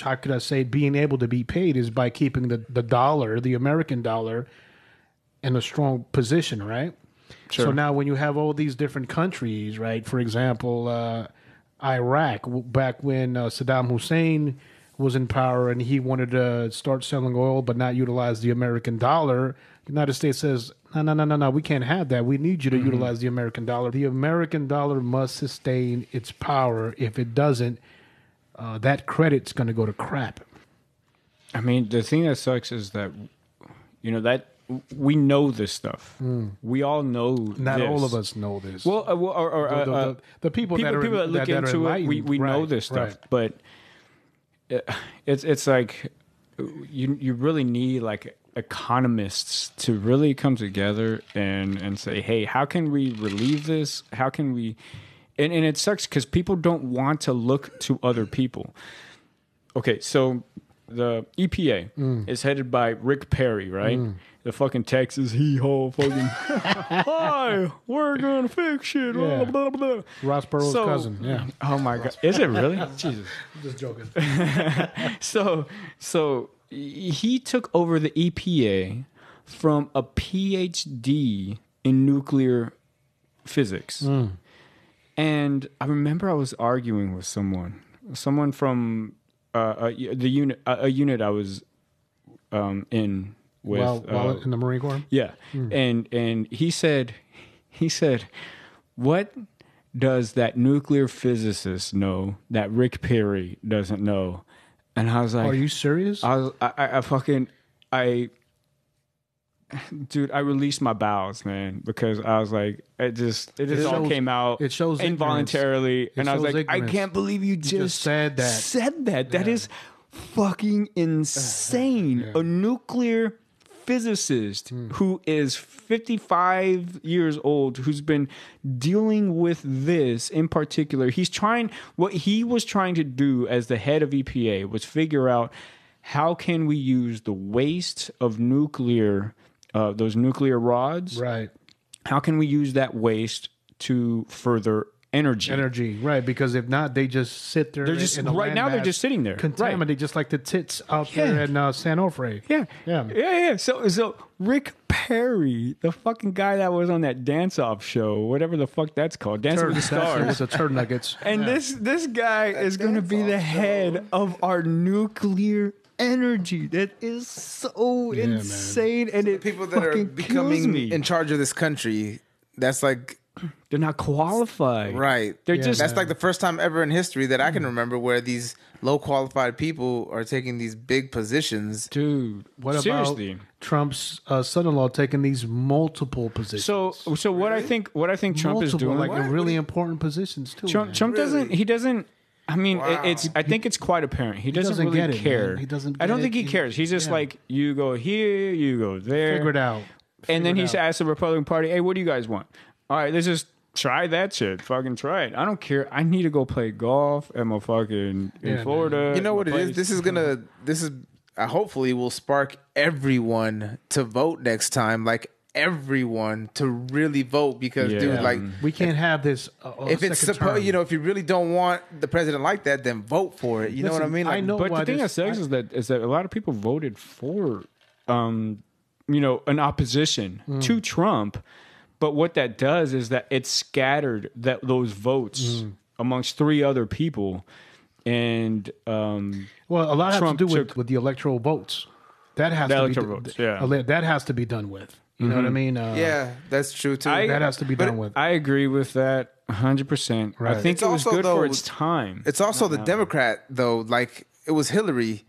how could I say, being able to be paid is by keeping the dollar, the American dollar, in a strong position, right? Sure. So now when you have all these different countries, right, for example... Iraq, back when Saddam Hussein was in power and he wanted to start selling oil but not utilize the American dollar, the United States says, no, we can't have that. We need you to utilize the American dollar. The American dollar must sustain its power. If it doesn't, that credit's going to go to crap. I mean, the thing that sucks is that, that we know this stuff. We all know Not this. all of us know this. Well, the people that look into it, we know this stuff. Right. But it's like you really need like economists to really come together and say, hey, how can we relieve this? How can we? And it sucks because people don't want to look to other people. Okay, so the EPA is headed by Rick Perry, right? The fucking Texas hee-haw fucking, hi, we're gonna fix shit. Yeah. Blah, blah, blah. Ross Perot's cousin, yeah. Oh my God. Is it really? Jesus. I'm just joking. So he took over the EPA from a PhD in nuclear physics. And I remember I was arguing with someone from a unit I was in with while in the Marine Corps. Yeah, and he said, what does that nuclear physicist know that Rick Perry doesn't know? And I was like, are you serious? Dude, I released my bowels, man, because I was like, it just all came out. It shows involuntarily, and I was like, ignorance. I can't believe you just said that. That is fucking insane. A nuclear physicist who is 55 years old, who's been dealing with this in particular. What he was trying to do as the head of EPA was figure out how can we use the waste of nuclear, those nuclear rods. Right. How can we use that waste to further energy, right? Because if not, they just sit there. They're just right now. They're just sitting there, contaminated, just like the tits out there in San Onofre. Yeah. So Rick Perry, the fucking guy that was on that dance-off show, whatever the fuck that's called, Dancing with the Stars. It's a turd nuggets. And this guy is going to be the head of our nuclear energy. That is so insane, man. And it people that are becoming in charge of this country. That's like. They're not qualified. Right. That's like the first time ever in history that I can remember where these low qualified people are taking these big positions. Dude, what seriously? About Trump's son-in-law taking these multiple positions? So what I think Trump is doing, like in really important positions too. Trump doesn't. I mean, I think it's quite apparent. He doesn't really care. He doesn't. I don't think he cares. He's just like, you go here, you go there. Figure it out. And then he asked the Republican Party, hey, what do you guys want? All right, let's just try that shit. Fucking try it. I don't care. I need to go play golf at my fucking in Florida. You know what it is? This is hopefully will spark everyone to vote next time. Like everyone to really vote because, dude, like we can't have this. If it's supposed, if you really don't want the president like that, then vote for it. You know what I mean? Like, I know, but the thing that sucks is that a lot of people voted for, an opposition to Trump. But what that does is that it scattered those votes amongst 3 other people, and a lot has to do with the electoral votes. That has to be votes, that has to be done with. You know what I mean? That's true too. That has to be done with. I agree with that 100%. Right. I think it was good for its time. It's also the Democrat though. Like it was Hillary.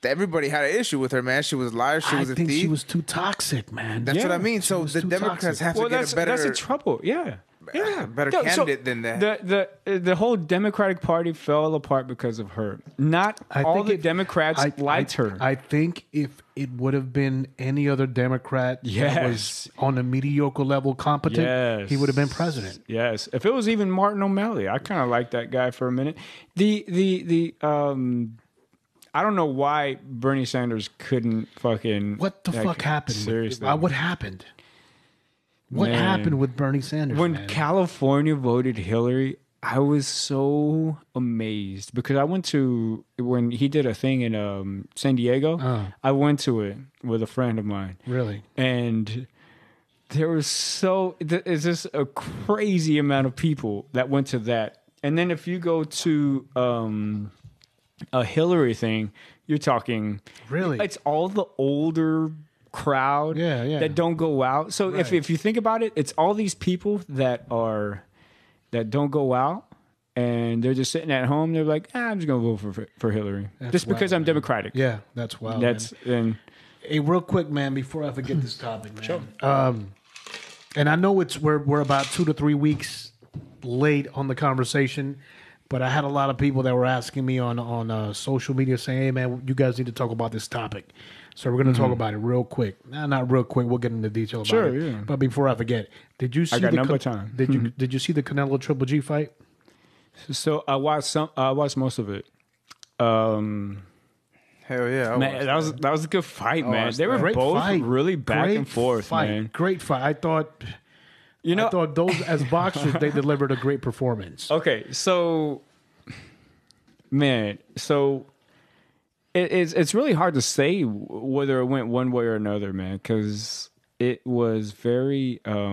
Everybody had an issue with her, man. She was a liar. She was a thief. I think she was too toxic, man. That's what I mean. So the Democrats have to get a better. That's the trouble. Better candidate than that. The whole Democratic Party fell apart because of her. Not all the Democrats liked her. I think if it would have been any other Democrat that was on a mediocre level competent, he would have been president. Yes. If it was even Martin O'Malley, I kind of liked that guy for a minute. I don't know why Bernie Sanders couldn't fucking... What the fuck happened? Seriously. What happened? What happened with Bernie Sanders? When California voted Hillary, I was so amazed because I went to... When he did a thing in San Diego, I went to it with a friend of mine. Really? And there was it's just a crazy amount of people that went to that. And then if you go to... a Hillary thing, you're talking really. It's all the older crowd that don't go out. So if you think about it, it's all these people that don't go out and they're just sitting at home. They're like, I'm just gonna vote for Hillary just because I'm Democratic. Yeah, that's wild. Hey, real quick, man, before I forget this topic, man. Sure. And I know we're about 2 to 3 weeks late on the conversation. But I had a lot of people that were asking me on social media saying, hey, man, you guys need to talk about this topic. So we're going to talk about it real quick. Not real quick. We'll get into detail about it. Yeah. But before I forget, did you see I got no more time. Did you see the Canelo Triple G fight? So I watched most of it. Hell yeah. Man, that was a good fight, man. They were both really back and forth, man. Great fight. I thought... I thought those, as boxers, they delivered a great performance. Okay, so, man, it's really hard to say whether it went one way or another, man, because it was very, how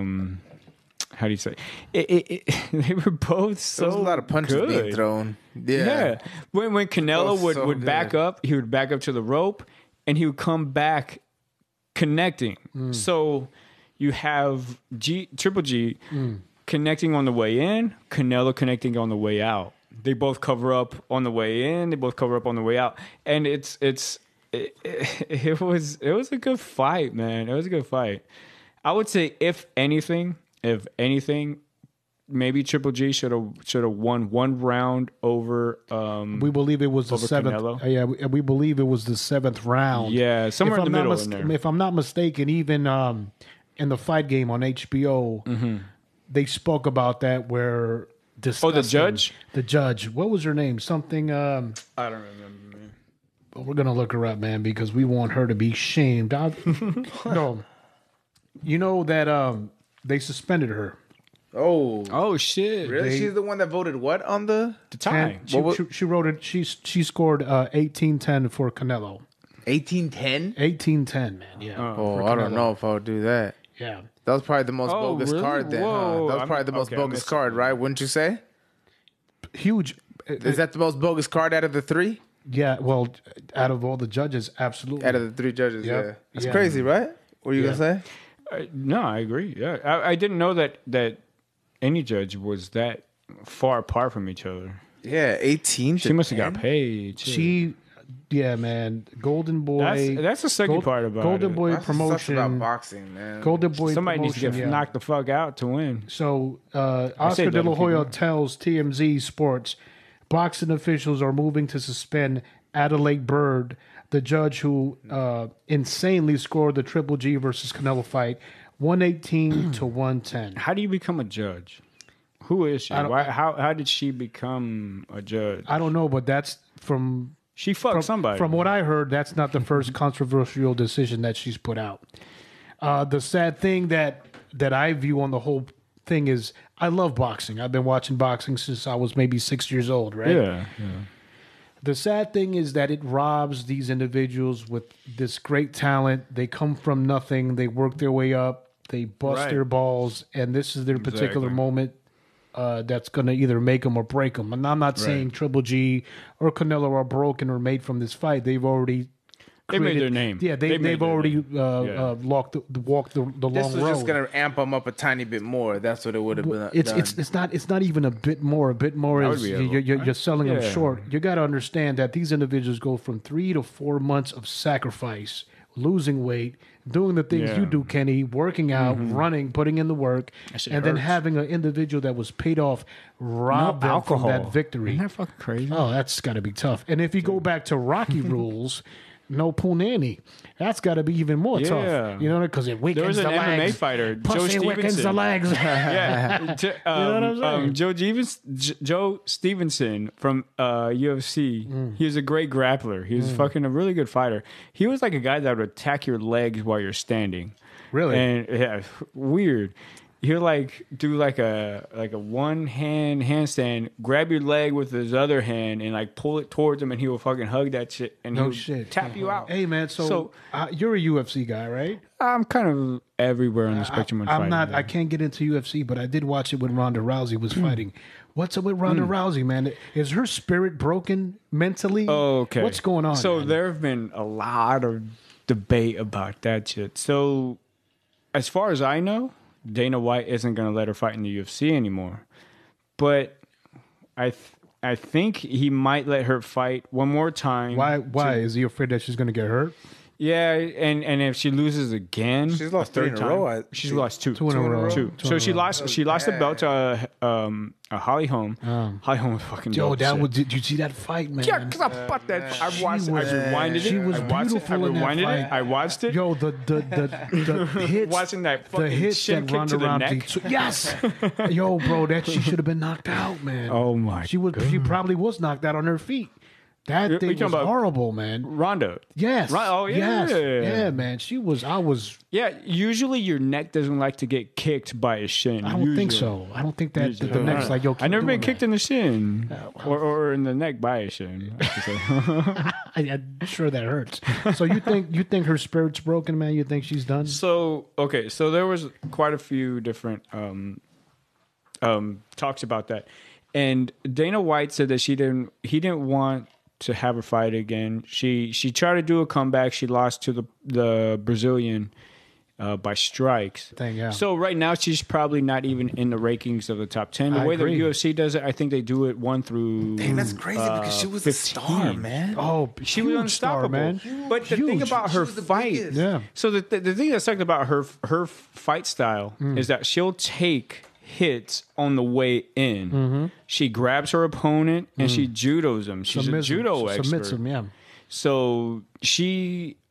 do you say? They were both so there was a lot of punches good. Being thrown. Yeah. When Canelo would back up, he would back up to the rope, and he would come back connecting. So... You have Triple G connecting on the way in, Canelo connecting on the way out. They both cover up on the way in, they both cover up on the way out, and it was a good fight, man. It was a good fight. I would say if anything, maybe Triple G should have won one round over. We believe it was the 7th. We believe it was the 7th round. Yeah, somewhere in the middle. In there. If I'm not mistaken, even. In the fight game on HBO, they spoke about that where discussing... Oh, the judge? The judge. What was her name? Something... I don't remember, man. We're going to look her up, man, because we want her to be shamed. No. You know that they suspended her. Oh shit! Really? She's the one that voted what on the tie? She wrote it. She scored 18-10 for Canelo. 18-10? 18-10, man. Yeah. I don't know if I would do that. Yeah. That was probably the most bogus card then. Huh? That was probably the most bogus card, right? Wouldn't you say? Huge. Is that the most bogus card out of the 3? Yeah. Well, out of all the judges, absolutely. Out of the 3 judges, yeah. That's crazy, right? What are you gonna say? No, I agree. Yeah, I didn't know that any judge was that far apart from each other. Yeah, 18. She must have got paid. Too. Yeah, man. Golden Boy. That's the second part about Golden Boy that's promotion. That's about boxing, man. Golden Boy Somebody promotion, needs to get knocked the fuck out to win. So, Oscar De La Hoya tells TMZ Sports, boxing officials are moving to suspend Adelaide Bird, the judge who insanely scored the Triple G versus Canelo fight, 118 to 110. How do you become a judge? Who is she? How did she become a judge? I don't know, but that's from She fucked somebody. From what I heard, that's not the first controversial decision that she's put out. The sad thing that I view on the whole thing is I love boxing. I've been watching boxing since I was maybe 6 years old, right? Yeah. The sad thing is that it robs these individuals with this great talent. They come from nothing. They work their way up. They bust their balls. And this is their particular moment that's going to either make them or break them. And I'm not saying Triple G or Canelo are broken or made from this fight. They've already made their name. Yeah, they've already walked the long road. This was just going to amp them up a tiny bit more. That's what it would have been. It's not even a bit more. A bit more is you're selling them short. You got to understand that these individuals go from 3 to 4 months of sacrifice, losing weight, doing the things you do, Kenny, working out, running, putting in the work, and then having an individual that was paid off rob them from that victory. Isn't that fucking crazy? Oh, that's got to be tough. And if you go back to Rocky rules, no punani, that's got to be even more tough. You know, because it weakens the legs. There was an MMA fighter, Joe Stevenson. Weakens the legs. You know what I'm saying? Joe Stevenson from UFC. He was a great grappler. He was fucking a really good fighter. He was like a guy that would attack your legs while you're standing. Really? And weird. He'll like do like a one hand handstand, grab your leg with his other hand, and like pull it towards him, and he will fucking hug that shit and he'll tap you out. Hey man, so you're a UFC guy, right? I'm kind of everywhere on the spectrum of fighting. I'm not. I can't get into UFC, but I did watch it when Ronda Rousey was fighting. What's up with Ronda Rousey, man? Is her spirit broken mentally? Oh, okay. What's going on? So man? there have been a lot of debate about that shit. So as far as I know, Dana White isn't going to let her fight in the UFC anymore. But I think he might let her fight one more time. Why? Is he afraid that she's going to get hurt? Yeah, and if she loses again, she's lost 3 in a row. She's lost 2. 2 in a row. So she lost the belt to Holly Holm. Holly Holm was fucking dope. Did you see that fight, man? Yeah, because I bought that. I rewinded it. She was beautiful in that fight. I watched it. Yo, the hits. Watching that fucking shin kick to the neck. Yes. Yo, bro, that she should have been knocked out, man. Oh my. She probably was knocked out on her feet. That thing was horrible, man. Ronda. Yes. Oh, yeah. Yes. Yeah, man. I was. Yeah, usually your neck doesn't like to get kicked by a shin. I don't think so. I don't think that the neck's like, yo, I've never been kicked in the shin. Or in the neck by a shin. I'm sure that hurts. So you think her spirit's broken, man? You think she's done? So there was quite a few different talks about that. And Dana White said that he didn't want to have her fight again. She tried to do a comeback. She lost to the Brazilian by strikes. So right now she's probably not even in the rankings of the top 10. The way the UFC does it, I think they do it 1 through. Dang, that's crazy because she was 15. A star, man. Oh, she was unstoppable, man. But the thing about her fight, So the thing that sucked about her fight style is that she'll take hits on the way in. She grabs her opponent and she judos him. She's a judo expert. Submits him, yeah. So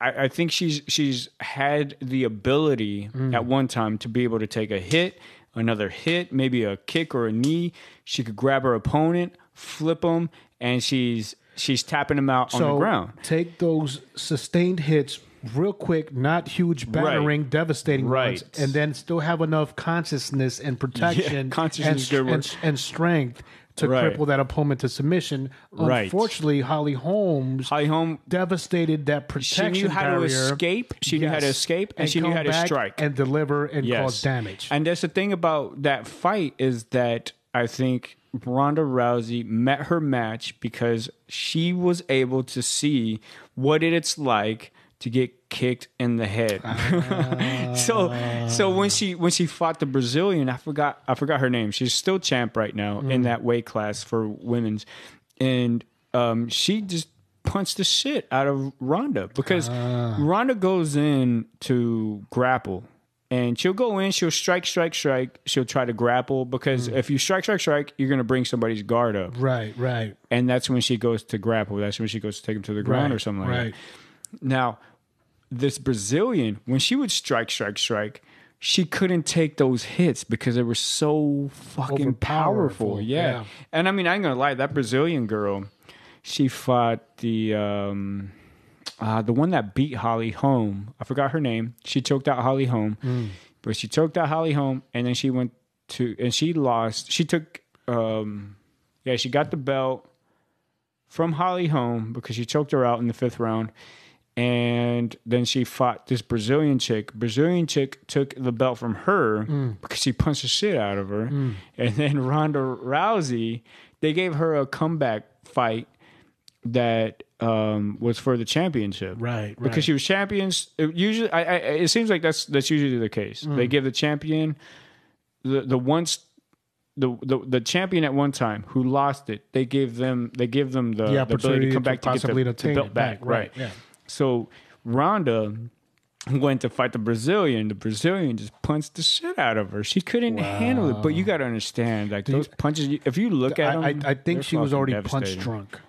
I think she's had the ability at one time to be able to take a hit, another hit, maybe a kick or a knee. She could grab her opponent, flip him, and she's tapping him out on the ground. Take those sustained hits real quick, not huge, battering, devastating ones, and then still have enough consciousness and protection and strength to cripple that opponent to submission. Unfortunately, Holly Holm devastated that protection. She knew how barrier. To escape. She knew how to escape, and she knew how to strike and deliver and cause damage. And that's the thing about that fight is that I think Ronda Rousey met her match because she was able to see what it's like to get kicked in the head. So when she fought the Brazilian, I forgot her name. She's still champ right now in that weight class for women's, and she just punched the shit out of Ronda because Ronda goes in to grapple. And she'll go in, she'll strike. She'll try to grapple because if you strike, you're going to bring somebody's guard up. Right. And that's when she goes to grapple. That's when she goes to take him to the ground or something like that. Now, this Brazilian, when she would strike, she couldn't take those hits because they were so fucking powerful. Yeah. And I mean, I ain't going to lie, that Brazilian girl, she fought the one that beat Holly Holm. I forgot her name. She choked out Holly Holm, but she choked out Holly Holm, and then she went to and she lost. She took she got the belt from Holly Holm because she choked her out in the 5th round. And then she fought this Brazilian chick. Brazilian chick took the belt from her because she punched the shit out of her. And then Ronda Rousey, they gave her a comeback fight that was for the championship. Right. Because she was champions. It seems like that's usually the case. They give the champion the champion at one time who lost it. They give them the ability to come back to get the belt back. Right. Yeah. So Ronda went to fight the Brazilian. The Brazilian just punched the shit out of her. She couldn't handle it. But you got to understand, like those punches. If you look at them, I think she was already punch drunk.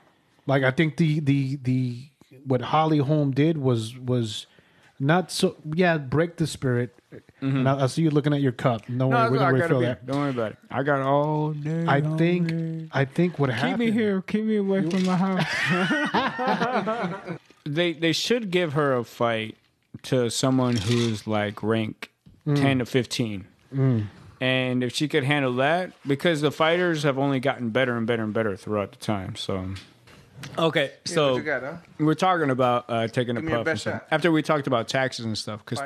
Like I think the what Holly Holm did was not so. Yeah, break the spirit. And I see you looking at your cup. Don't worry, we don't refill that. Don't worry about it. I got all day. I think what happened. Keep me here. Keep me away from my house. They should give her a fight to someone who's like rank 10 to 15. And if she could handle that, because the fighters have only gotten better and better and better throughout the time. So, okay, so what you got, huh? we're talking about taking a Give me your puff. best shot. After we talked about taxes and stuff, because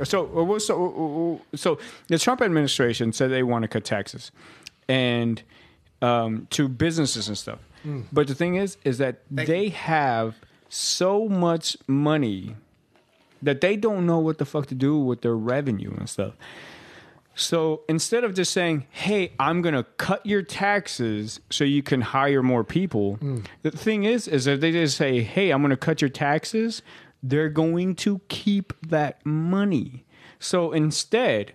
so the Trump administration said they want to cut taxes and to businesses and stuff. But the thing is that they have so much money that they don't know what the fuck to do with their revenue and stuff. So instead of just saying, hey, I'm going to cut your taxes so you can hire more people, the thing is that they just say, hey, I'm going to cut your taxes. They're going to keep that money. So instead,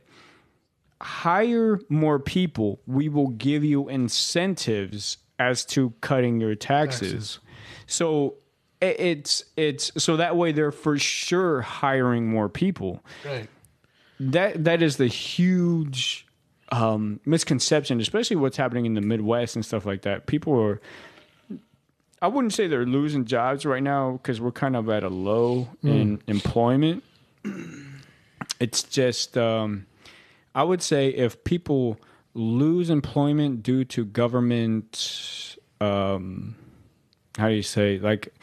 hire more people. We will give you incentives as to cutting your taxes. So it's so that way they're for sure hiring more people. Right. That is the huge misconception, especially what's happening in the Midwest and stuff like that. People are, I wouldn't say they're losing jobs right now because we're kind of at a low in employment. It's just, I would say if people lose employment due to government, how do you say, like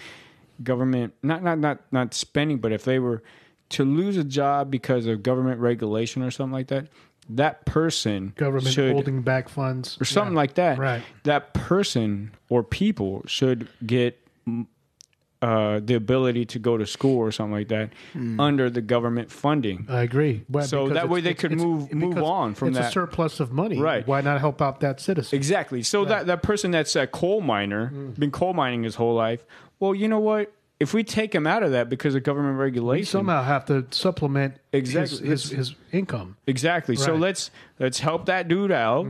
government, not spending, but if they were to lose a job because of government regulation or something like that, that person government holding back funds or something like that. Right. That person or people should get the ability to go to school or something like that under the government funding. I agree. Well, so that way they could move on from that. It's a surplus of money. Right. Why not help out that citizen? Exactly. So that person that's a coal miner, been coal mining his whole life, well, you know what? If we take him out of that because of government regulation, we somehow have to supplement his income. Exactly. Right. So let's help that dude out.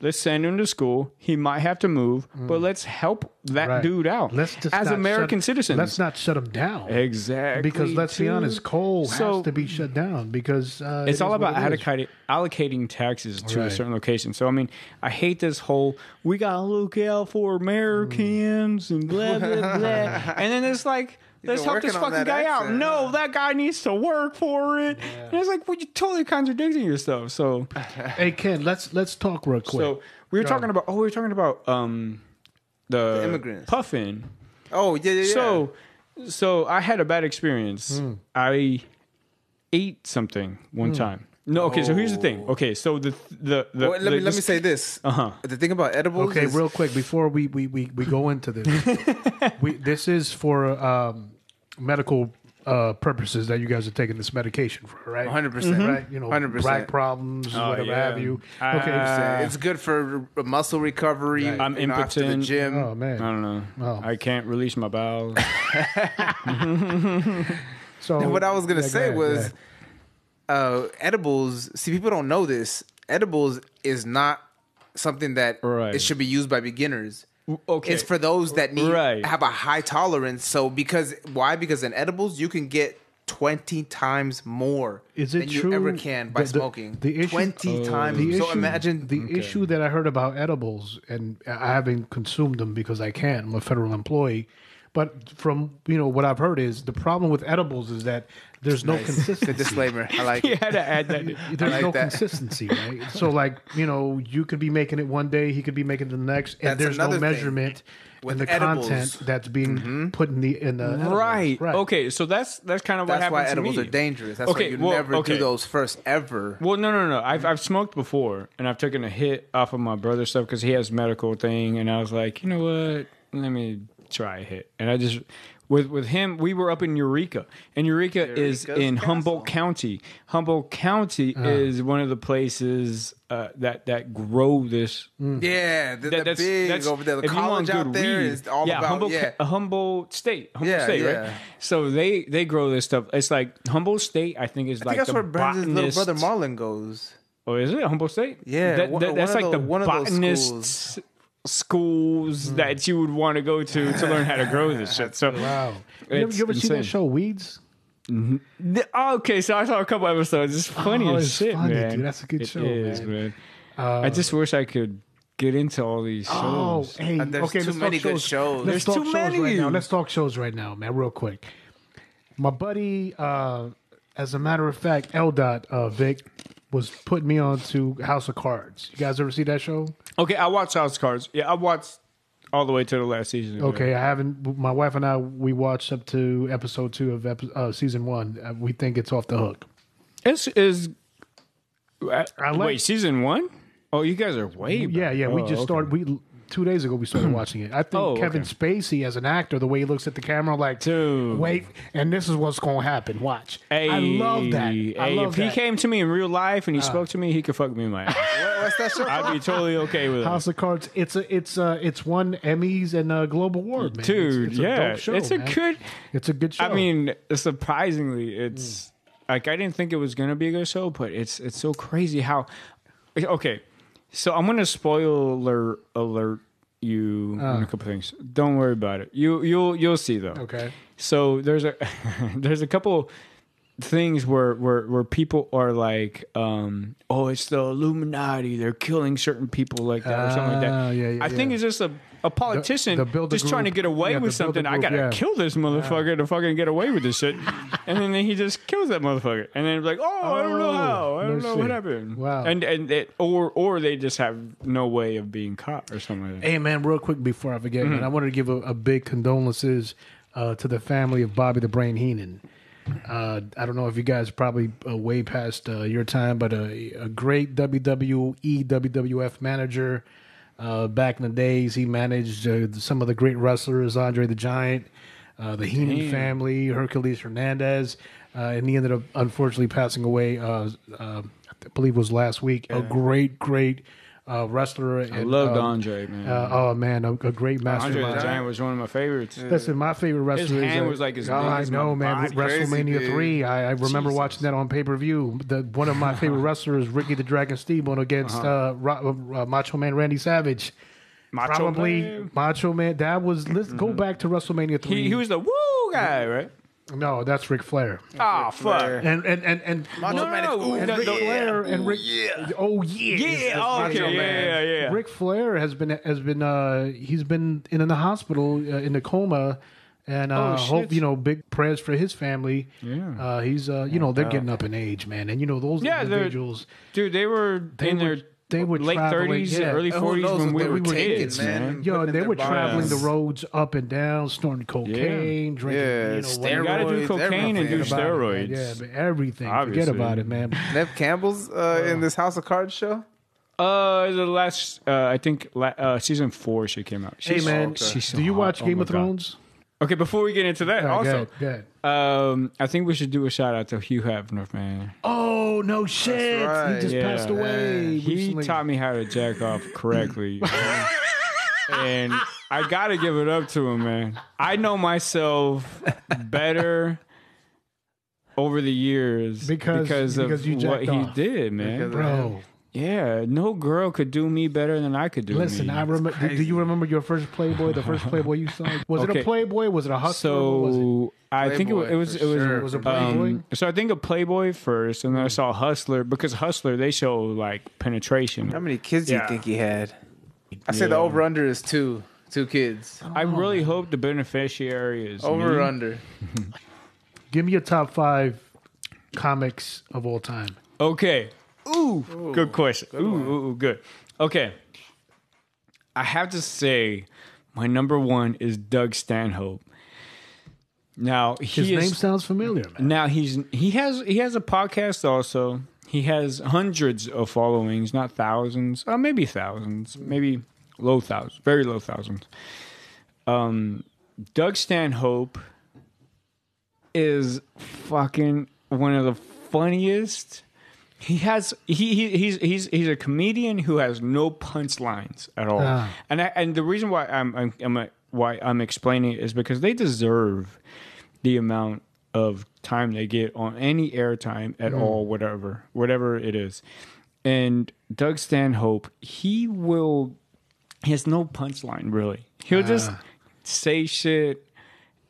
Let's send him to school. He might have to move, but let's help that dude out. Let's just as American citizens. Let's not shut him down. Exactly. Because let's be honest, coal has to be shut down because it's all about allocating taxes to a certain location. So I mean, I hate this whole we gotta look out for Americans and blah blah blah, and then it's like. Let's help this fucking guy out. No, that guy needs to work for it. Yeah. And it's like, well, you're totally contradicting yourself. So, hey Ken, let's talk real quick. So we were talking about the immigrants puffin. Oh yeah. So I had a bad experience. I ate something one time. No, okay. So here's the thing. Okay, so let me say this. The thing about edibles. Okay, real quick before we go into this, this is for medical purposes that you guys are taking this medication for, right? 100%, right? You know, 100%. Back problems, whatever have you. Okay, it's good for muscle recovery. Right. I'm impotent. After the gym. Oh man, I don't know. Oh. I can't release my bowels. So what I was gonna say was. Edibles, see, people don't know this. Edibles is not something that it should be used by beginners. Okay. It's for those that have a high tolerance. So because in edibles you can get 20 times more than you ever can by smoking. The issue, 20 times. So imagine the issue that I heard about edibles, and I haven't consumed them because I can't. I'm a federal employee. But from what I've heard is the problem with edibles is that there's no consistency. The disclaimer. I like You had to add that. There's no consistency, right? So you could be making it one day, he could be making it the next, and there's no measurement in the edibles. content that's being put in the edibles. Right. Okay. So that's kind of what happened to me. That's why edibles are dangerous. That's why you never do those first ever. Well, no. I've smoked before, and I've taken a hit off of my brother's stuff because he has medical thing, and I was like, you know what? Let me try a hit. And I just with him, we were up in Eureka, and Eureka is in Humboldt County. Humboldt County is one of the places that grow this. Yeah, that's big over there. The college out there is all about Humboldt State. Right? So they grow this stuff. It's like Humboldt State, I think, is like that's the where Brandon's botanist. little brother Marlon goes. Oh, is it Humboldt State? Yeah, that's like the one botanists. Schools that you would want to go to learn how to grow this shit. So wow, you ever see that show Weeds? Okay, so I saw a couple episodes. It's funny as shit, funny, man. Dude. That's a good show, man. I just wish I could get into all these shows. Oh, hey, there's too many good shows. Let's talk too shows many. right now. Let's talk shows right now, man. Real quick, my buddy, as a matter of fact, Vic was putting me on to House of Cards. You guys ever see that show? Okay, I watched House of Cards. Yeah, I watched all the way to the last season. Okay, I haven't. My wife and I, we watched up to episode 2 of season 1. We think it's off the hook. Wait, season 1? Oh, you guys are way back. Yeah. We just started. 2 days ago, we started watching it. I think Kevin Spacey, as an actor, the way he looks at the camera, like, dude, wait, and this is what's going to happen. Watch. Hey, I love that. If he came to me in real life and he spoke to me, he could fuck me in my ass. What's that show? I'd be totally okay with it. House of Cards. It's won Emmys and a Global Award, man. Dude, it's a dope show, it's a good show. I mean, surprisingly, it's like I didn't think it was gonna be a good show, but it's so crazy how. Okay, so I'm gonna spoiler alert you on a couple things. Don't worry about it. You'll see though. Okay. So there's a couple things where people are like, it's the Illuminati. They're killing certain people like that or something like that. Yeah, I think it's just a politician just trying to get away with something. I gotta kill this motherfucker to fucking get away with this shit. And then he just kills that motherfucker. And then it's like, I don't know how. I don't know what happened. Wow. Or they just have no way of being caught or something like that. Hey, man, real quick before I forget, man, I wanted to give a big condolences to the family of Bobby the Brain Heenan. I don't know if you guys are probably way past your time, but a great WWE, WWF manager. Back in the days, he managed some of the great wrestlers, Andre the Giant, the Heenan family, Hercules Hernandez, and he ended up unfortunately passing away, I believe it was last week. Yeah. A great wrestler. I loved Andre, man. A great mastermind. Andre the Giant was one of my favorites. Listen, my favorite wrestler. His hand was like his. I know, man. WrestleMania 3. I remember watching that on pay-per-view. One of my favorite wrestlers, Ricky the Dragon Steamboat against Macho Man Randy Savage. Macho Man. That was. Let's go back to WrestleMania 3. He was the woo guy, right? No, that's Ric Flair. Oh, fuck. And Macho Man is Ric Flair and Rick. Oh yeah. Yeah. Okay. Yeah. Ric Flair has been he's been in the hospital in a coma, and hope big prayers for his family. Yeah. He's they're getting up in age, man, and those individuals, dude, they were late 30s, early 40s when we were kids, man. They were traveling the roads up and down, snorting cocaine, drinking, steroids. You gotta do cocaine and do steroids. But everything. Obviously. Forget about it, man. Nev Campbell's in this House of Cards show? The last, I think, season 4 she came out. Hey, man, do you watch Game of Thrones? Okay, before we get into that, also, go ahead. I think we should do a shout out to Hugh Hefner, man. Oh, no shit. Right. He just passed away. He taught me how to jack off correctly. And I got to give it up to him, man. I know myself better over the years because of what he did, man. Bro. Yeah, no girl could do me better than I could do. Listen, I remember. Do you remember your first Playboy? The first Playboy you saw? Was it a Playboy? Was it a Hustler? So I think it was a Playboy. So I think a Playboy first, and then I saw Hustler because Hustler they show like penetration. How many kids do you think he had? I said the over under is 2 kids. I really hope the beneficiary is over or under. Give me your top 5 comics of all time. Okay. Ooh, good question. Ooh, good. Okay. I have to say, my number 1 is Doug Stanhope. Now his name sounds familiar, man. Now he has a podcast also. He has hundreds of followings, not thousands. Maybe thousands, maybe low thousands, very low thousands. Doug Stanhope is fucking one of the funniest. He's a comedian who has no punchlines at all, and the reason why I'm explaining it is because they deserve the amount of time they get on any airtime at all, whatever it is. And Doug Stanhope, he has no punchline really. He'll just say shit.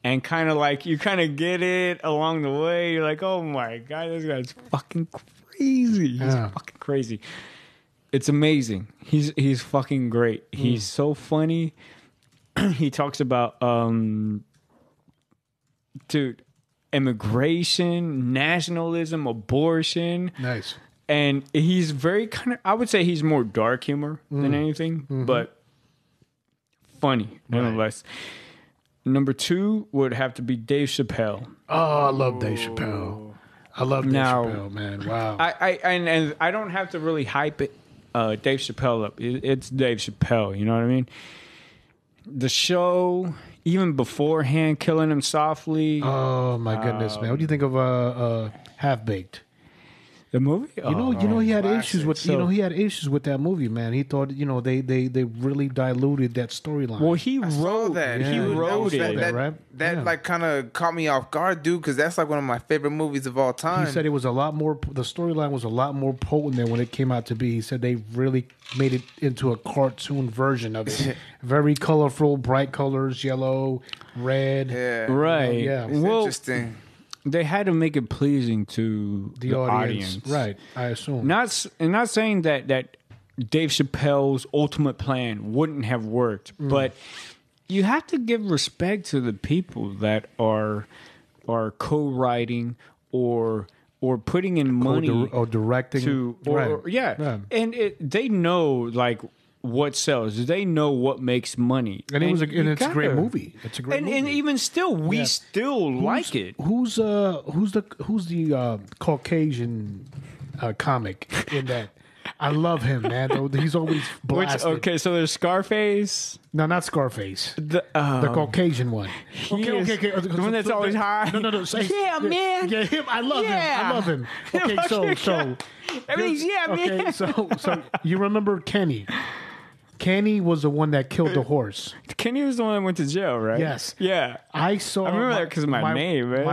And kind of like, you kind of get it along the way. You're like, oh my God, this guy's fucking crazy. He's fucking crazy. It's amazing. He's fucking great. He's so funny. He talks about, immigration, nationalism, abortion. Nice. And he's very I would say he's more dark humor than anything, but funny nonetheless. Right. Number 2 would have to be Dave Chappelle. Oh, I love Dave Chappelle. I love Dave Chappelle, man. Wow. And I don't have to really hype it, Dave Chappelle up. It's Dave Chappelle. You know what I mean? The show, even beforehand, Killing Him Softly. Oh my goodness, man! What do you think of Half Baked? The movie? You know, he had issues with he had issues with that movie, man. He thought they really diluted that storyline. Well, he wrote that. He wrote it. That like kind of caught me off guard, dude, because that's like one of my favorite movies of all time. He said it was a lot more. The storyline was a lot more potent than when it came out to be. He said they really made it into a cartoon version of it. Very colorful, bright colors, yellow, red. Yeah, right. It's interesting. They had to make it pleasing to the audience. Right? I assume. Not saying that Dave Chappelle's ultimate plan wouldn't have worked, but you have to give respect to the people that are co-writing or putting in money or directing and they know like what sells. They know what makes money, and it's a great movie. It's a great movie, and even still, we still like it. Who's the Caucasian comic in that? I love him, man. He's always blasted. So there's Scarface. No, not Scarface. The Caucasian one. Okay. The one that's always high. No. Man. Yeah, him. I love him. Okay, so everything's man. Okay, so you remember Kenny? Kenny was the one that killed the horse. Kenny was the one that went to jail, right? Yes. Yeah. I remember that because of my name, man.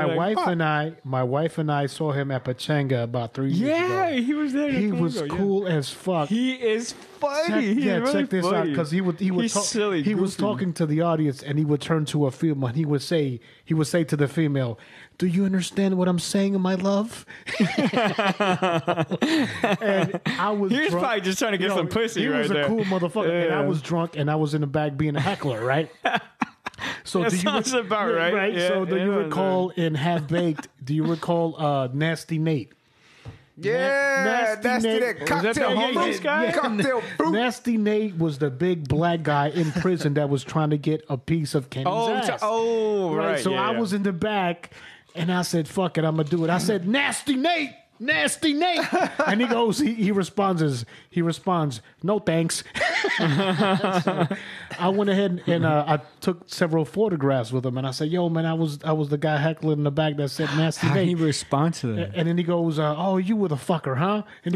My wife and I saw him at Pachanga about 3 years ago. Yeah, he was there. He was cool as fuck. He is funny. Check this out, because he was talking to the audience, and he would turn to a female and he would say to the female, "Do you understand what I'm saying, my love?" And I was he was probably just trying to get some pussy. He was a cool motherfucker, and I was drunk, and I was in the back being a heckler, right? So that sounds about right. Yeah, so do you recall in Half Baked? Do you recall Nasty Nate? Yeah, Nasty Nate. Was that the homeless guy? Cocktail fruit. Nasty Nate was the big black guy in prison that was trying to get a piece of Kenny's ass. Right. So I was in the back, and I said, "Fuck it, I'm gonna do it." I said, "Nasty Nate." Nasty Nate. And he goes, he responds, "No thanks." So I went ahead and I took several photographs with him, and I said, "Yo, man, I was the guy heckling in the back that said Nasty Nate." How he respond to that? And then he goes, "Oh, you were the fucker, huh?" And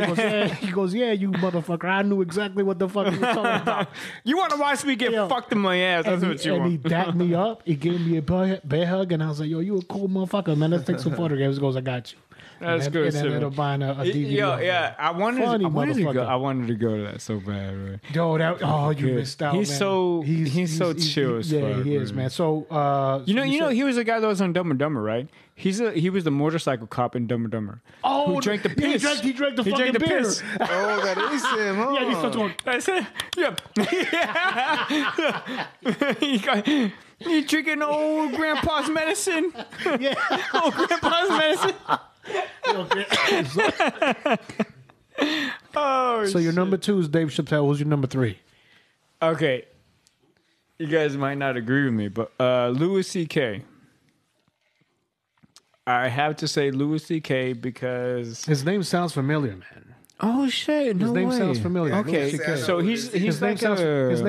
he goes, "Yeah, you motherfucker. I knew exactly what the fuck you were talking about." You want to watch me get fucked in my ass? That's what you want. And he dapped me up. He gave me a bear hug, and I was like, "Yo, you a cool motherfucker, man. Let's take some photographs." He goes, "I got you." That's good. And then it'll buying a DVD. Yeah. I wanted to go. I wanted to go to that so bad, man. Yo, you missed out. He's man. so chill as fuck. Yeah, he is, man. So he was the guy that was on Dumb and Dumber, right? He was the motorcycle cop in Dumb and Dumber. Oh, who drank the piss? He drank the fucking beer. Piss. Oh, that is him. Huh? Yeah, he starts going. I said, yeah. You drinking old grandpa's medicine? Yeah, old grandpa's medicine. So your number 2 is Dave Chappelle. Who's your number 3? Okay, you guys might not agree with me, but Louis C.K. I have to say Louis C.K. because his name sounds familiar, man. Oh shit! No his name way. sounds familiar. Okay, so his name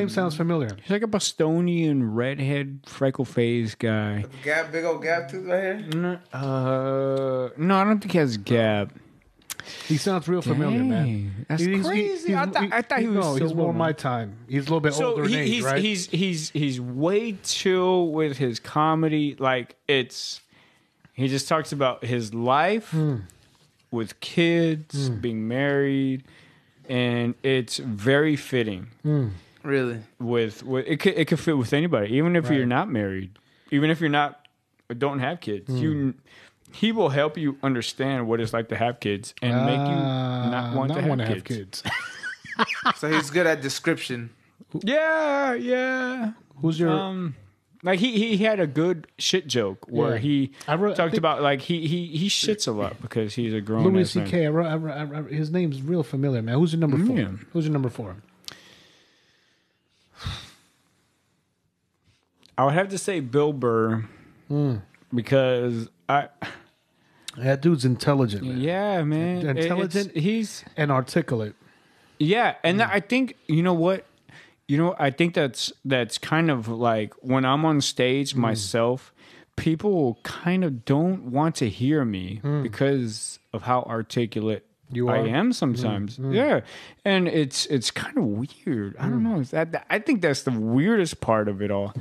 sounds familiar. He's like a Bostonian redhead, freckle faced guy. Big old gap tooth right here. No, I don't think he has a gap. He sounds real familiar, man. That's crazy. I thought he was. He's more my time. He's a little bit older in age, right? He's way chill with his comedy. Like he just talks about his life. With kids, being married, and it's very fitting. Really, with it could fit with anybody, even if you're not married, even if you're don't have kids. He will help you understand what it's like to have kids and make you not want to have kids. So he's good at description. Yeah. Who's your? Like he had a good shit joke where he talked about like he shits a lot because he's a grown Louis C.K. His name's real familiar, man. Who's your number 4? Yeah. Who's your number 4? I would have to say Bill Burr because that dude's intelligent, man. Yeah, man. Intelligent. He's and articulate. Yeah, and I think you know what. I think that's kind of like when I'm on stage myself, people kind of don't want to hear me because of how articulate I am sometimes. Yeah, and it's kind of weird. I don't know. I think that's the weirdest part of it all.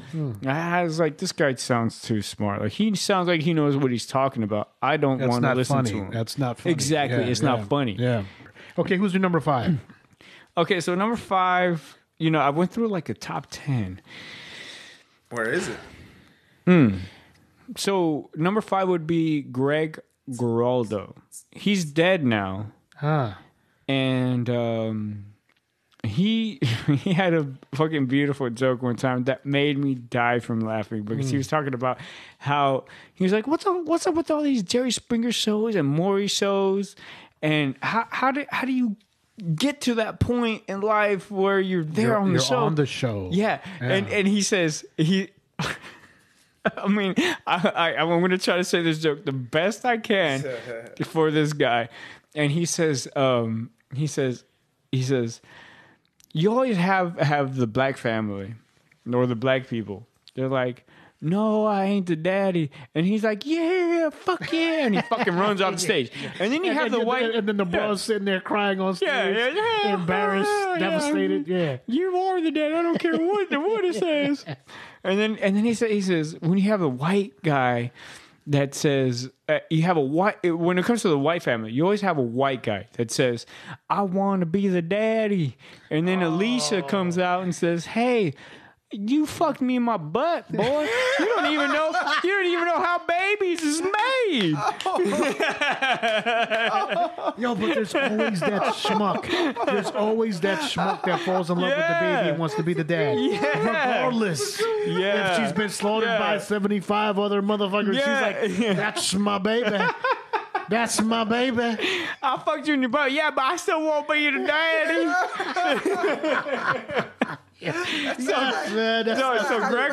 I was like, this guy sounds too smart. Like he sounds like he knows what he's talking about. I don't want to listen to him. That's not funny. Exactly. It's not funny. Yeah. Okay, who's your number 5? Okay, so number 5. I went through like a top 10. Where is it? So number 5 would be Greg Giraldo. He's dead now. And he had a fucking beautiful joke one time that made me die from laughing because he was talking about how he was like, what's up with all these Jerry Springer shows and Maury shows, and how do you get to that point in life where you're on the show. Yeah. And he says I mean, I'm going to try to say this joke the best I can for this guy. And he says, you always have the black family or the black people. They're like, no, I ain't the daddy. And he's like, yeah, fuck yeah. And he fucking runs off the stage. And then you have the white. And then the bro's sitting there crying on stage. Yeah. Embarrassed, devastated. Yeah. You are the daddy. I don't care what it says. And then he says, when you have a white guy that says, you have a white, when it comes to the white family, you always have a white guy that says, I want to be the daddy. And then Alicia comes out and says, hey, you fucked me in my butt, boy. You don't even know how babies is made. Yo, but there's always that schmuck. There's always that schmuck that falls in love with the baby and wants to be the dad. Regardless. If she's been slaughtered by 75 other motherfuckers, she's like, that's my baby. That's my baby. I fucked you in your butt. Yeah, but I still won't be the daddy. So Greg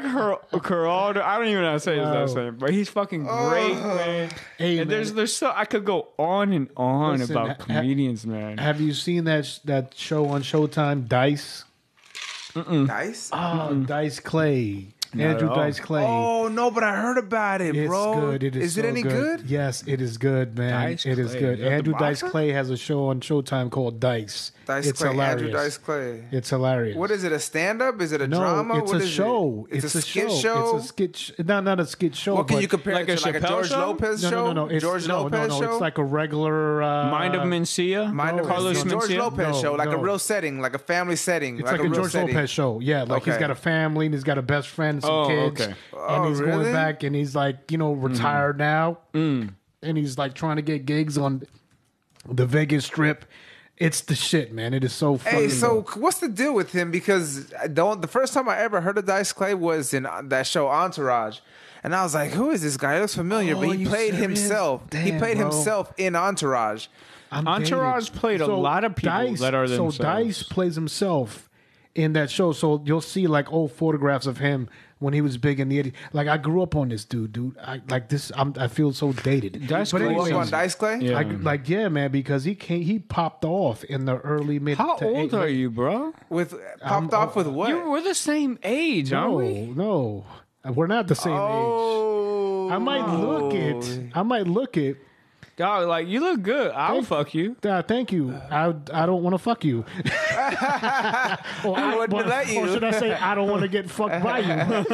Giraldo, I don't even know how to say his last name, but he's fucking great, man. Hey, and man. There's so I could go on and on about comedians, man. Have you seen that show on Showtime, Dice? Dice? Oh, Dice Clay. Andrew Dice Clay. Oh no, but I heard about it, bro. It's good. Is it any good? Yes, it is good, man. It is good. Andrew Dice Clay has a show on Showtime called Dice. It's Clay, hilarious. Andrew Dice Clay. It's hilarious. What is it? A stand-up? Is it a drama? It's a show. It's a skit show. It's a skit. Not a skit show. What can you compare like it to? Like a George Lopez show? No. George Lopez show. It's like a regular Mind of Mencia. Carlos George Lopez show, like a real setting, like a family setting. It's like a George Lopez show. Yeah, like he's got a family and he's got a best friend and some kids. Okay. And he's going back and he's like, retired now. And he's like trying to get gigs on the Vegas Strip. It's the shit, man. It is so funny. Hey, so what's the deal with him? Because the first time I ever heard of Dice Clay was in that show Entourage. And I was like, who is this guy? He looks familiar, but he played himself. He played himself in Entourage. Entourage played a lot of people that are themselves. So Dice plays himself in that show. So you'll see like old photographs of him when he was big in the 80s. Like, I grew up on this dude. I feel so dated. Dice Clay? Grew up on Dice Clay? Yeah. Man, because he popped off in the early mid. How old are you, bro? Popped off with what? We're the same age, aren't we? No, we're not the same age. I might look it. Dog, like, you look good. I'll fuck you. Thank you. I don't want to fuck you. I wouldn't let you. Or should I say, I don't want to get fucked by you?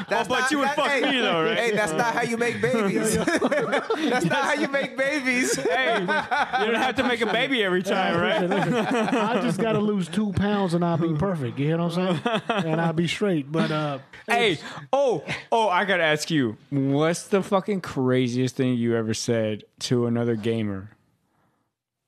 But you would fuck me, though, right? Hey, that's not how you make babies. That's not how you make babies. Hey, you don't have to make a baby every time, right? Listen, I just got to lose 2 pounds and I'll be perfect. You know what I'm saying? And I'll be straight. But hey, I gotta ask you, what's the fucking craziest thing you ever said to another gamer?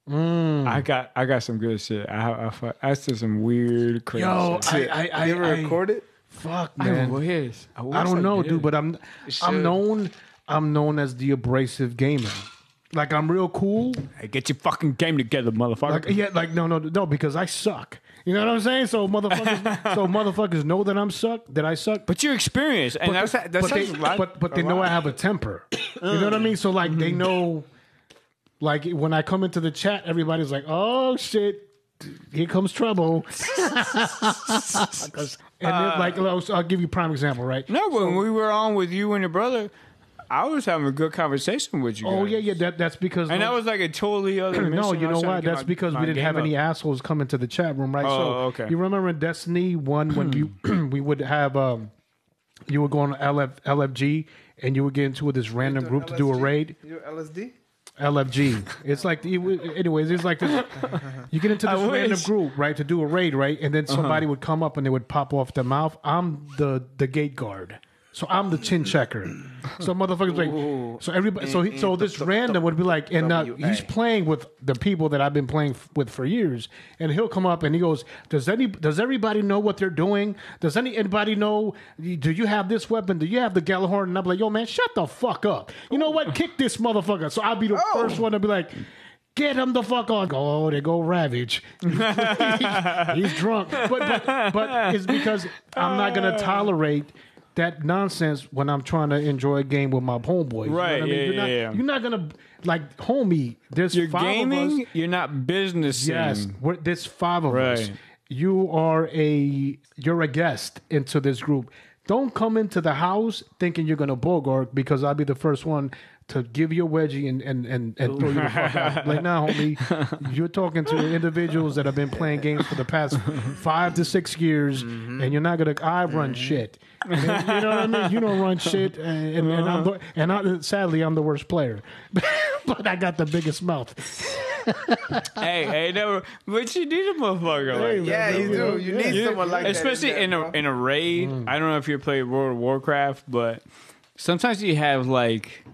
I got some good shit. I said some weird crazy shit. I ever record it? Fuck, man. I wish I don't know, dude, but I'm known as the abrasive gamer. Like, I'm real cool. Hey, get your fucking game together, motherfucker. No, because I suck. You know what I'm saying? So motherfuckers know that I suck. But you're experienced, and but they know I have a temper. You know what I mean? So like they know, like when I come into the chat, everybody's like, "Oh shit, here comes trouble." And then, like, I'll give you a prime example, right? No, when we were on with you and your brother, I was having a good conversation with you guys. Oh, yeah. That's because... And that was like a totally other mission. No, you know what? That's because we didn't have any assholes come into the chat room, right? Okay. You remember in Destiny 1 when we would have... you would go on LFG and you would get into this random group to do a raid. You're LSD? LFG. It's like... anyways, it's like this... You get into this random group, right, to do a raid, right? And then somebody would come up and they would pop off their mouth. I'm the gate guard. So I'm the chin checker. So motherfuckers like, so everybody, so this random would be like, and he's playing with the people that I've been playing with for years, and he'll come up and he goes, does everybody know what they're doing? Does anybody know? Do you have this weapon? Do you have the Gallahorn? And I'm like, yo man, shut the fuck up. You know what? Kick this motherfucker. So I'll be the first one to be like, get him the fuck on. Oh, they go Ravage. He's drunk, but it's because I'm not gonna tolerate that nonsense when I'm trying to enjoy a game with my homeboys. Right, you know what I mean? You're not going to, like, homie, there's you're 5 gaming, of us. You're not businessing. Yes, there's 5 of us. You're a guest into this group. Don't come into the house thinking you're going to bogart because I'll be the first one to give you a wedgie and throw you the fuck out. Like, nah, homie, you're talking to individuals that have been playing games for the past 5 to 6 years, and you're not gonna. I run shit. You know what I mean? You don't run shit, and sadly, I'm the worst player, but I got the biggest mouth. hey, never. But you need a motherfucker. Like, you do. You need someone like especially that. Especially in a raid. I don't know if you play World of Warcraft, but sometimes you have like.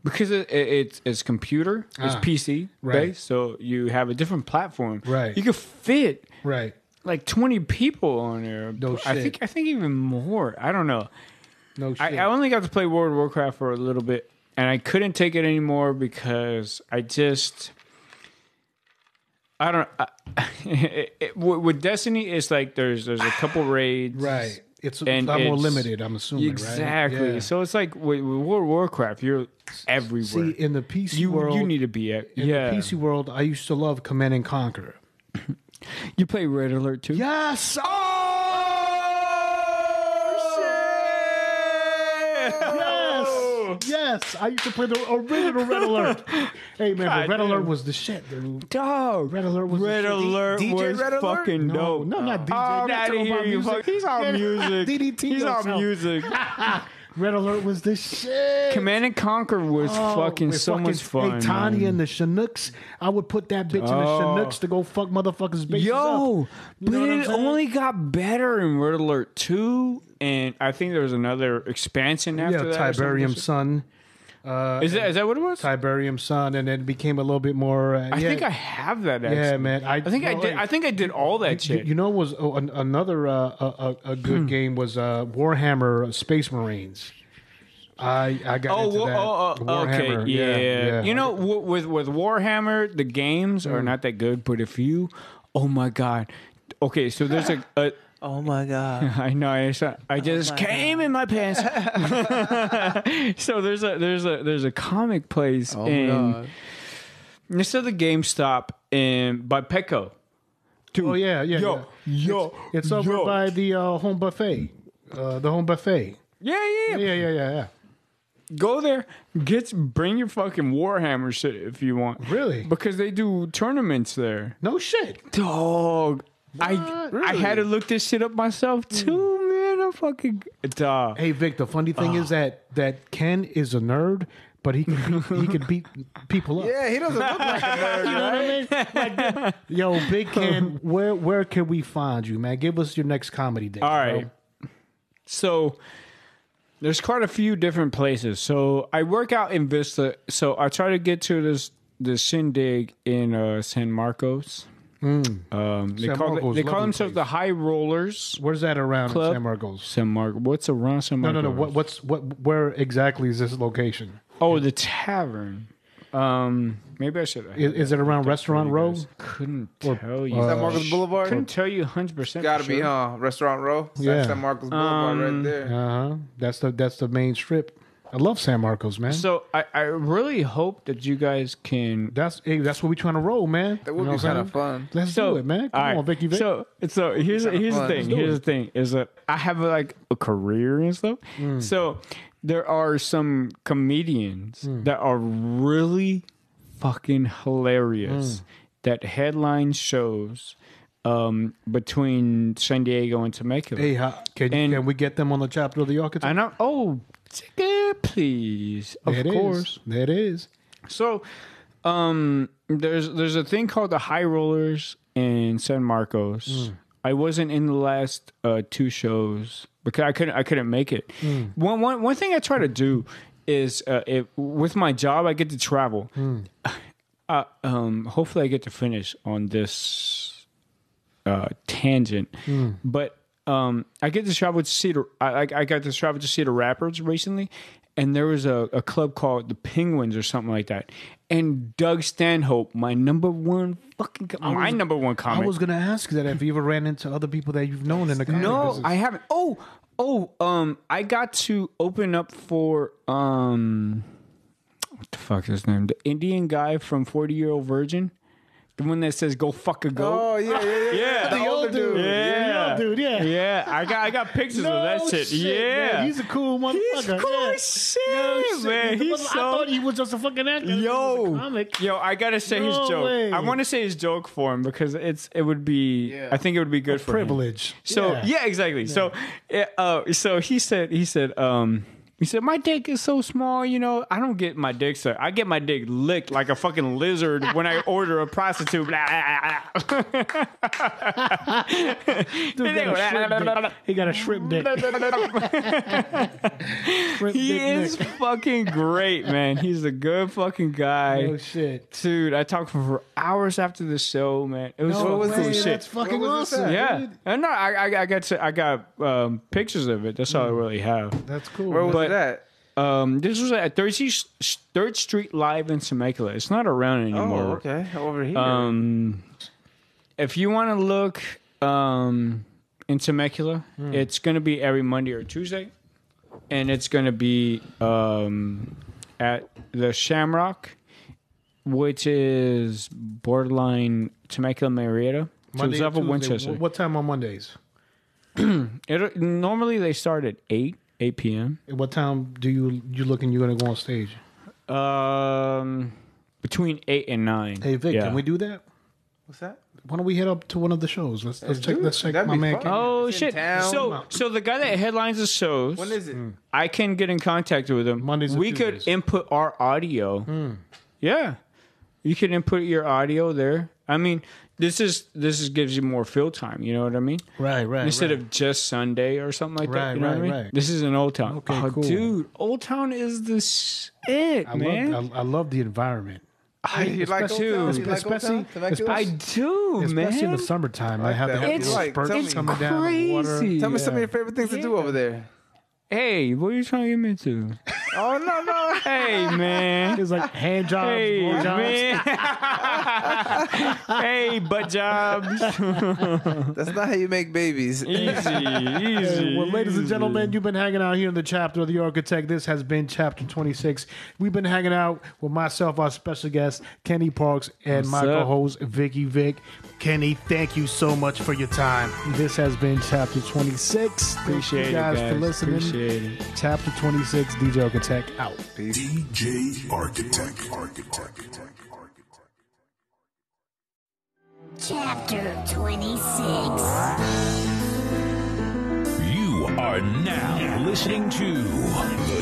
Because it's computer, it's PC based, so you have a different platform. Right. You can fit right like 20 people on there. No shit. I think even more. I don't know. No shit. I only got to play World of Warcraft for a little bit, and I couldn't take it anymore because I don't. With Destiny, it's like there's a couple raids. Right. It's more limited, I'm assuming, exactly. Right? Yeah. So it's like with World of Warcraft, you're everywhere. See, in the PC world... You need to be at... In the PC world, I used to love Command and Conquer. You play Red Alert too? Yes! Oh, Yes. I used to play the original Red Alert. Hey, man, but Red Alert was the shit, dude. Dog. Red Alert was Red the Alert DJ was Red Alert? fucking dope. No, not DJ. Oh, Not get out of talking here, about you music. fuck. He's on music. DDT He's on yourself. music. Red Alert was the shit. Command and Conquer was fucking with so much fun. Hey, Tanya man. and the Chinooks. I would put that bitch in the Chinooks to go fuck motherfuckers' bases up. Yo, You but know what I'm it saying? only got better in Red Alert 2, and I think there was another expansion after that. Tiberium Sun. Is that what it was? Tiberium Sun, and then it became a little bit more. I think I have that. Actually. Yeah, man. I think I did. I think I did all that shit. You know, was another a good game was Warhammer Space Marines. I got into that. Warhammer. Okay, yeah. You know, with Warhammer, the games are not that good, but if you, oh my god, okay, so there's a Oh my god! I know. I just came in my pants. So there's a comic place in instead of the GameStop by Petco. Dude, Oh yeah. Yo, It's over by the home buffet. The home buffet. Yeah. Go there, bring your fucking Warhammer shit if you want. Really? Because they do tournaments there. No shit. Dog. I had to look this shit up myself too, man. I'm fucking dog. Hey Vic, the funny thing is that Ken is a nerd, but he can beat people up. Yeah, he doesn't look like a nerd. You know what I mean? Like, yo, Big Ken, where can we find you, man? Give us your next comedy day. All right. So there's quite a few different places. So I work out in Vista. So I try to get to this shindig in San Marcos. They call themselves the High Rollers. Where's that around Club? San Marcos? San Marcos. What's around San Marcos? No. Where exactly is this location? Oh, the tavern. Maybe I should. Is it around Restaurant Row? Couldn't tell you. San Marcos Boulevard? Couldn't tell you 100%. Gotta be, huh? Restaurant Row? Yeah. That's San Marcos Boulevard right there. That's the main strip. I love San Marcos, man. So I really hope that you guys can. That's what we trying to roll, man. That would be kind of fun. Let's do it, man. Come on, Vicky Vic. So here's the thing. Here's the thing is that I have like a career and stuff. So there are some comedians that are really fucking hilarious that headline shows between San Diego and Temecula. Hey, can we get them on the chapter of the Architect? I know. Oh, please. Of course. There it is. So, there's a thing called the High Rollers in San Marcos. I wasn't in the last 2 shows because I couldn't make it. One thing I try to do is with my job I get to travel. Hopefully I get to finish on this tangent, but I get to travel to see I got to travel to see the rappers recently, and there was a club called the Penguins or something like that. And Doug Stanhope, my number one comic. I was gonna ask that if you ever ran into other people that you've known in the comedy No, business. I haven't. I got to open up for what the fuck is his name? The Indian guy from 40-Year-Old Virgin. The one that says "Go fuck a goat." Oh yeah. The old dude. Yeah, the old dude. Yeah. Yeah, I got pictures of that shit. Yeah, man. He's a cool motherfucker. He's cool as shit, man. He's I thought he was just a fucking actor. He was a comic. Yo, I gotta say his No joke. way. I want to say his joke for him because it would be. I think it would be good for him. Privilege. So yeah, exactly. Yeah. So he said, my dick is so small, you know, I don't get my dick sucked. I get my dick licked like a fucking lizard when I order a prostitute. He got a shrimp dick. He is fucking great, man. He's a good fucking guy. Oh shit, dude! I talked to him for hours after the show, man. It was cool shit. That's fucking awesome. Yeah, and no, I got pictures of it. That's all I really have. That's cool. Where was that? This was at 3rd Street Live in Temecula. It's not around anymore. Oh, okay. Over here. If you want to look in Temecula, it's going to be every Monday or Tuesday. And it's going to be at the Shamrock, which is borderline Temecula, Marietta. So it's off of Winchester. What time on Mondays? Normally they start at 8. 8 p.m. At what time do you looking you're going to go on stage? Between 8 and 9. Hey, Vic, can we do that? What's that? Why don't we head up to one of the shows? Let's check my man. Oh shit! So the guy that headlines the shows. When is it? I can get in contact with him. Mondays. We could input our audio. Yeah, you can input your audio there. I mean, this gives you more fill time. You know what I mean? Right. Instead of just Sunday or something like that. You know what I mean? Right. This is an Old Town. Okay, cool. Dude, Old Town is the shit, man. I love the environment. You like too, especially I do, man. Especially in the summertime. I have to have It's little spurts coming down the water. Tell me some of your favorite things to do over there. Hey, what are you trying to get me to? Oh no! Hey, man. It's like hand jobs, Hey, blow jobs. man. Hey, butt jobs. That's not how you make babies. Easy. Well, ladies and gentlemen, you've been hanging out here in the chapter of the Architect. This has been chapter 26. We've been hanging out with myself, our special guest, Kenny Parks, and my co-host, Vicky Vic. Kenny, thank you so much for your time. This has been chapter 26. Appreciate you guys for listening. Appreciate it. Chapter 26, DJ Architect out. DJ Architect. Chapter 26. You are now listening to the